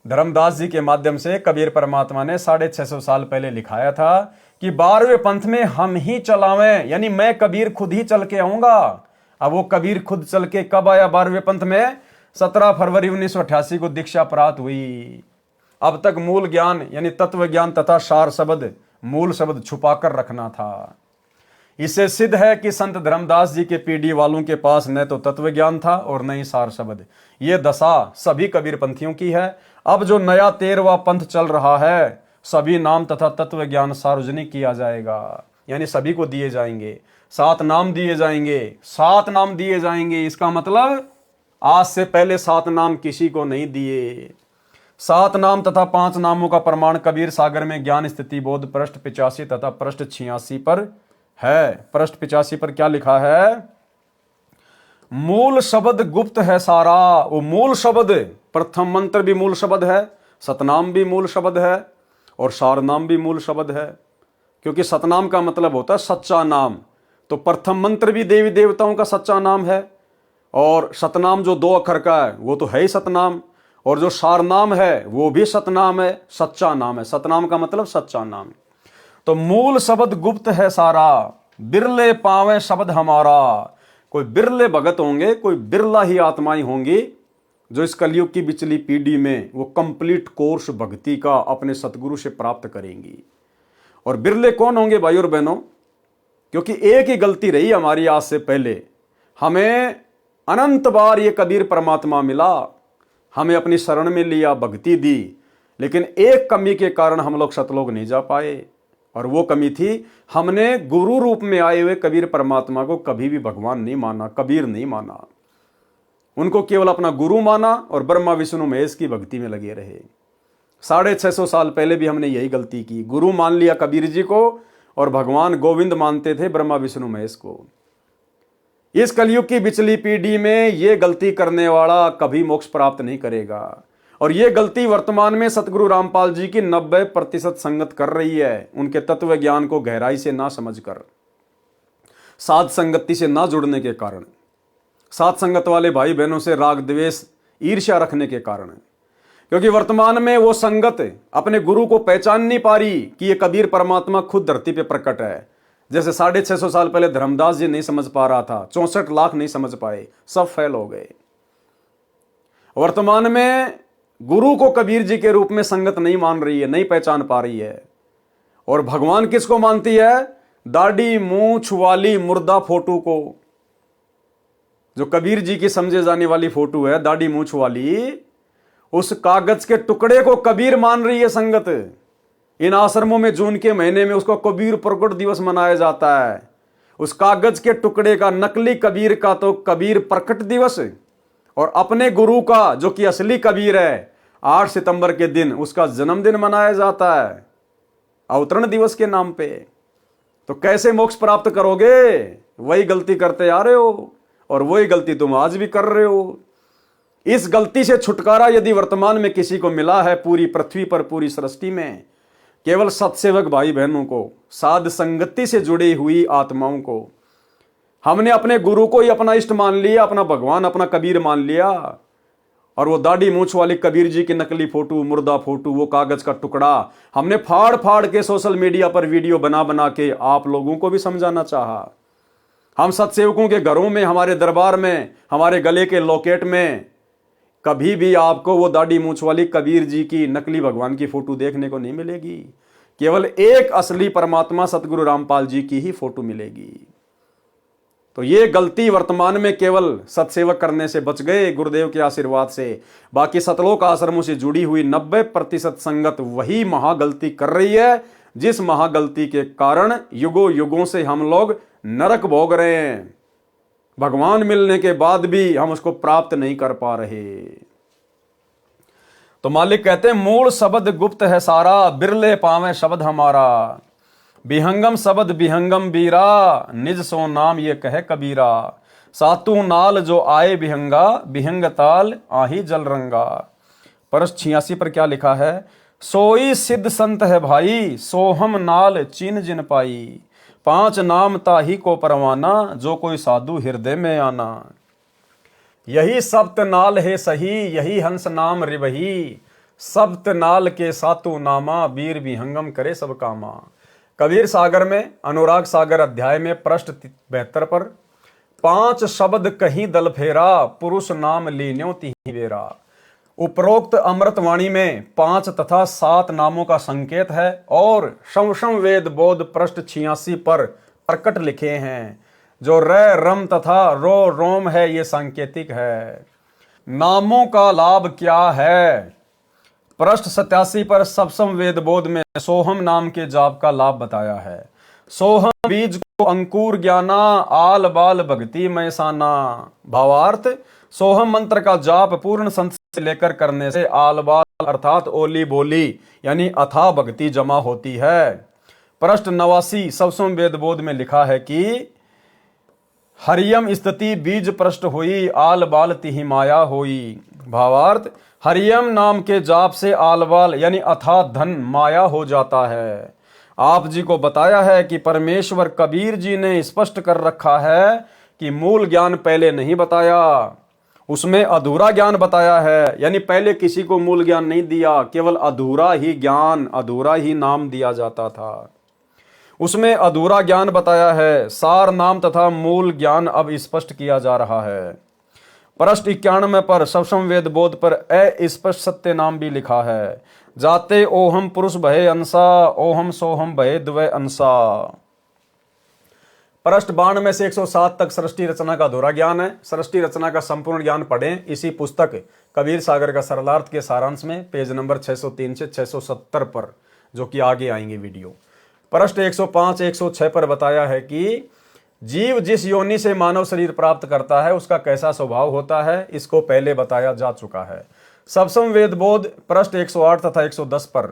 धर्मदास जी के माध्यम से कबीर परमात्मा ने 650 साल पहले लिखाया था कि 12वें पंथ में हम ही चलावें, यानी मैं कबीर खुद ही चल के आऊंगा। अब वो कबीर खुद चल के कब आया 12वें पंथ में? 17 फरवरी 1988 को दीक्षा प्राप्त हुई। अब तक मूल ज्ञान यानी तत्व ज्ञान तथा सार शब्द मूल शब्द छुपाकर रखना था। इससे सिद्ध है कि संत धर्मदास जी के पीढ़ी वालों के पास न तो तत्व ज्ञान था और न ही सार शब्द। ये दशा सभी कबीर पंथियों की है। अब जो नया 13वां पंथ चल रहा है, सभी नाम तथा तत्व ज्ञान सार्वजनिक किया जाएगा, यानी सभी को दिए जाएंगे। 7 नाम दिए जाएंगे, 7 नाम दिए जाएंगे। इसका मतलब आज से पहले 7 नाम किसी को नहीं दिए। 7 नाम तथा 5 नामों का प्रमाण कबीर सागर में ज्ञान स्थिति बोध पृष्ठ 85 तथा पृष्ठ 86 पर है। पृष्ठ 85 पर क्या लिखा है? मूल शब्द गुप्त है सारा। वो मूल शब्द, प्रथम मंत्र भी मूल शब्द है, सतनाम भी मूल शब्द है और सार नाम भी मूल शब्द है। क्योंकि सतनाम का मतलब होता है सच्चा नाम, तो प्रथम मंत्र भी देवी देवताओं का सच्चा नाम है और सतनाम जो 2 अक्षर का है वो तो है ही सतनाम, और जो सार नाम है वो भी सतनाम है, सच्चा नाम है। सतनाम का मतलब सच्चा नाम। तो मूल शब्द गुप्त है सारा, बिरले पावे शब्द हमारा। कोई बिरले भगत होंगे, कोई बिरला ही आत्माएं होंगी जो इस कलयुग की बिचली पीढ़ी में वो कंप्लीट कोर्स भक्ति का अपने सतगुरु से प्राप्त करेंगी। और बिरले कौन होंगे भाई और बहनों? क्योंकि एक ही गलती रही हमारी आज से पहले, हमें अनंत बार ये कबीर परमात्मा मिला, हमें अपनी शरण में लिया, भक्ति दी, लेकिन एक कमी के कारण हम लोग सतलोक नहीं जा पाए। और वो कमी थी, हमने गुरु रूप में आए हुए कबीर परमात्मा को कभी भी भगवान नहीं माना, कबीर नहीं माना। उनको केवल अपना गुरु माना और ब्रह्मा विष्णु महेश की भक्ति में लगे रहे। 650 साल पहले भी हमने यही गलती की, गुरु मान लिया कबीर जी को और भगवान गोविंद मानते थे ब्रह्मा विष्णु महेश को। इस कलयुग की बिचली पीढ़ी में यह गलती करने वाला कभी मोक्ष प्राप्त नहीं करेगा। और यह गलती वर्तमान में सतगुरु रामपाल जी की 90% संगत कर रही है, उनके तत्व ज्ञान को गहराई से ना समझकर, साध संगति से ना जुड़ने के कारण, साध संगत वाले भाई बहनों से राग द्वेष ईर्ष्या रखने के कारण। क्योंकि वर्तमान में वो संगत अपने गुरु को पहचान नहीं पा रही कि ये कबीर परमात्मा खुद धरती पे प्रकट है। जैसे 650 साल पहले धर्मदास जी नहीं समझ पा रहा था, 64 लाख नहीं समझ पाए, सब फेल हो गए। वर्तमान में गुरु को कबीर जी के रूप में संगत नहीं मान रही है, नहीं पहचान पा रही है। और भगवान किसको मानती है? दाढ़ी मूंछ वाली मुर्दा फोटो को। जो कबीर जी की समझे जाने वाली फोटो है, दाढ़ी मूंछ वाली, उस कागज के टुकड़े को कबीर मान रही है संगत। इन आश्रमों में जून के महीने में उसको कबीर प्रकट दिवस मनाया जाता है। उस कागज के टुकड़े का, नकली कबीर का तो कबीर प्रकट दिवस, और अपने गुरु का जो कि असली कबीर है 8 सितंबर के दिन उसका जन्मदिन मनाया जाता है अवतरण दिवस के नाम पे। तो कैसे मोक्ष प्राप्त करोगे? वही गलती करते आ रहे हो और वही गलती तुम आज भी कर रहे हो। इस गलती से छुटकारा यदि वर्तमान में किसी को मिला है पूरी पृथ्वी पर, पूरी सृष्टि में, केवल सत्सेवक भाई बहनों को, साध संगति से जुड़ी हुई आत्माओं को। हमने अपने गुरु को ही अपना इष्ट मान लिया, अपना भगवान, अपना कबीर मान लिया, और वो दाढ़ी मूंछ वाली कबीर जी की नकली फोटो, मुर्दा फोटो, वो कागज का टुकड़ा हमने फाड़ फाड़ के सोशल मीडिया पर वीडियो बना बना के आप लोगों को भी समझाना चाहा। हम सत्सेवकों के घरों में, हमारे दरबार में, हमारे गले के लॉकेट में कभी भी आपको वो दाढ़ी मूंछ वाली कबीर जी की नकली भगवान की फोटो देखने को नहीं मिलेगी। केवल एक असली परमात्मा सतगुरु रामपाल जी की ही फोटो मिलेगी। तो ये गलती वर्तमान में केवल सत्सेवक करने से बच गए गुरुदेव के आशीर्वाद से। बाकी सतलोक आश्रमों से जुड़ी हुई 90% संगत वही महागलती कर रही है, जिस महागलती के कारण युगों युगों से हम लोग नरक भोग रहे हैं। भगवान मिलने के बाद भी हम उसको प्राप्त नहीं कर पा रहे। तो मालिक कहते हैं, मूल शब्द गुप्त है सारा, बिरले पावे शब्द हमारा। बिहंगम शब्द बिहंगम बीरा, निज सो नाम ये कहे कबीरा। सातू नाल जो आए बिहंगा, बिहंग ताल आही जल रंगा। पृष्ठ 86 पर क्या लिखा है? सोई सिद्ध संत है भाई, सोहम नाल चीन जिन पाई। 5 नाम ताही को परवाना, जो कोई साधु हृदय में आना। यही सप्त नाल है सही, यही हंस नाम रिवही। सप्त नाल के सातु नामा, बीर विहंगम करे सब कामा। कबीर सागर में, अनुराग सागर अध्याय में पृष्ठ 72 पर 5 शब्द कहीं दल फेरा, पुरुष नाम लीन्यो तिहि बेरा। उपरोक्त अमृतवाणी में 5 तथा 7 नामों का संकेत है और शमशम वेद बोध पृष्ठ 86 पर प्रकट लिखे हैं। जो र रम तथा रो रोम है ये सांकेतिक है। नामों का लाभ क्या है? पृष्ठ 87 पर सप्तम वेद बोध में सोहम नाम के जाप का लाभ बताया है। सोहम बीज को अंकुर ज्ञाना, आल बाल भक्ति में साना। भावार्थ, सोहम मंत्र का जाप पूर्ण संत से लेकर करने से आल बाल अर्थात ओली बोली यानी अथाह भक्ति जमा होती है। पृष्ठ 89 सप्तम वेद बोध में लिखा है कि हरियम स्थिति बीज पृष्ठ हुई, आल बाल तिहि माया होई। भावार्थ, हरियम नाम के जाप से आल बाल यानी अथाह धन माया हो जाता है। आप जी को बताया है कि परमेश्वर कबीर जी ने स्पष्ट कर रखा है कि मूल ज्ञान पहले नहीं बताया, उसमें अधूरा ज्ञान बताया है। यानी पहले किसी को मूल ज्ञान नहीं दिया, केवल अधूरा ही ज्ञान, अधूरा ही नाम दिया जाता था। उसमें अधूरा ज्ञान बताया है। सार नाम तथा मूल ज्ञान अब स्पष्ट किया जा रहा है। पृष्ठ 91 पर सप्तम वेद बोध पर अस्पष्ट सत्य नाम भी लिखा है। जाते ओहम पुरुष भय अंसा, ओहम सोहम भय द्वय अंसा। पृष्ठ 92 में से 107 तक सृष्टि रचना का अधूरा ज्ञान है। सृष्टि रचना का संपूर्ण ज्ञान पढ़ें इसी पुस्तक कबीर सागर का सरलार्थ के सारांश में, पेज नंबर 603 से 670 पर, जो कि आगे आएंगे वीडियो। पृष्ठ 105 106 पर बताया है कि जीव जिस योनि से मानव शरीर प्राप्त करता है उसका कैसा स्वभाव होता है, इसको पहले बताया जा चुका है। सप्तम वेद बोध पृष्ठ 108 तथा 110 पर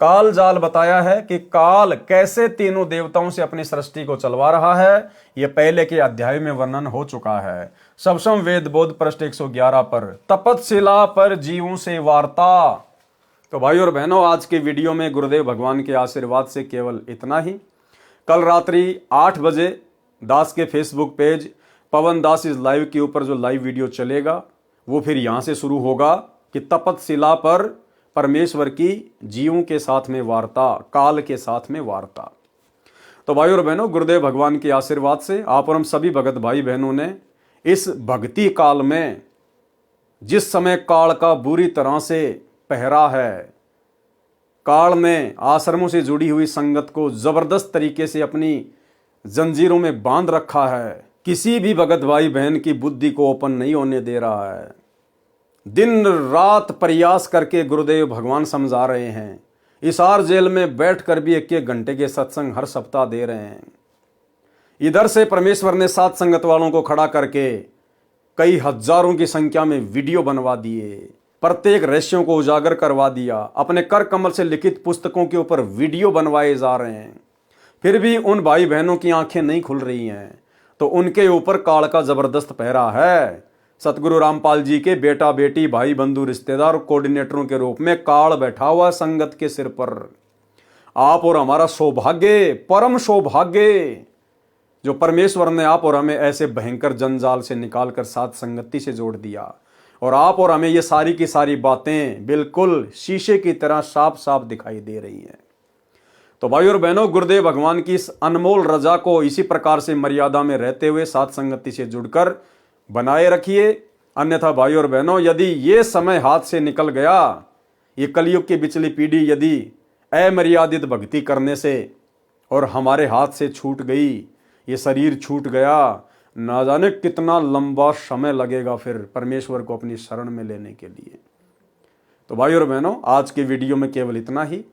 काल जाल बताया है कि काल कैसे तीनों देवताओं से अपनी सृष्टि को चलवा रहा है, यह पहले के अध्याय में वर्णन हो चुका है। सप्तम वेद बोध पृष्ठ 111 पर तपतशिला पर जीवों से वार्ता। तो भाई और बहनों, आज के वीडियो में गुरुदेव भगवान के आशीर्वाद से केवल इतना ही। कल रात्रि 8 बजे दास के Facebook page Pawan Das is live के ऊपर जो लाइव वीडियो चलेगा वो फिर यहाँ से शुरू होगा कि तपतशिला पर परमेश्वर की जीवों के साथ में वार्ता, काल के साथ में वार्ता। तो भाई और बहनों, गुरुदेव भगवान के आशीर्वाद से आप और हम सभी भगत भाई बहनों ने इस भक्ति काल में जिस समय काल का बुरी तरह से पहरा है। काल ने आश्रमों से जुड़ी हुई संगत को जबरदस्त तरीके से अपनी जंजीरों में बांध रखा है। किसी भी भगत भाई बहन की बुद्धि को ओपन नहीं होने दे रहा है। दिन रात प्रयास करके गुरुदेव भगवान समझा रहे हैं। हिसार जेल में बैठकर भी 1-1 घंटे के सत्संग हर सप्ताह दे रहे हैं। इधर से परमेश्वर ने सात संगत वालों को खड़ा करके कई हजारों की संख्या में वीडियो बनवा दिए, प्रत्येक रहस्यों को उजागर करवा दिया। अपने कर कमल से लिखित पुस्तकों के ऊपर वीडियो बनवाए जा रहे हैं। फिर भी उन भाई बहनों की आंखें नहीं खुल रही हैं, तो उनके ऊपर काल का जबरदस्त पहरा है। सतगुरु रामपाल जी के बेटा बेटी भाई बंधु रिश्तेदार और कोऑर्डिनेटरों के रूप में काल बैठा हुआ संगत के सिर पर। आप और हमारा सौभाग्य, परम सौभाग्य, जो परमेश्वर ने आप और हमें ऐसे भयंकर जंजाल से निकालकर साथ संगति से जोड़ दिया, और आप और हमें ये सारी की सारी बातें बिल्कुल शीशे की तरह साफ साफ दिखाई दे रही हैं। तो भाई और बहनों, गुरुदेव भगवान की इस अनमोल रजा को इसी प्रकार से मर्यादा में रहते हुए साथ संगति से जुड़कर बनाए रखिए। अन्यथा भाई और बहनों, यदि ये समय हाथ से निकल गया, ये कलयुग की बिचली पीढ़ी यदि अमर्यादित भक्ति करने से और हमारे हाथ से छूट गई, ये शरीर छूट गया, ना जाने कितना लंबा समय लगेगा फिर परमेश्वर को अपनी शरण में लेने के लिए। तो भाई और बहनों, आज के वीडियो में केवल इतना ही।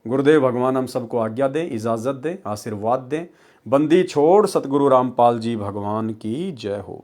गुरुदेव भगवान हम सबको आज्ञा दें, इजाजत दें, आशीर्वाद दें। बंदी छोड़ सतगुरु रामपाल जी भगवान की जय हो।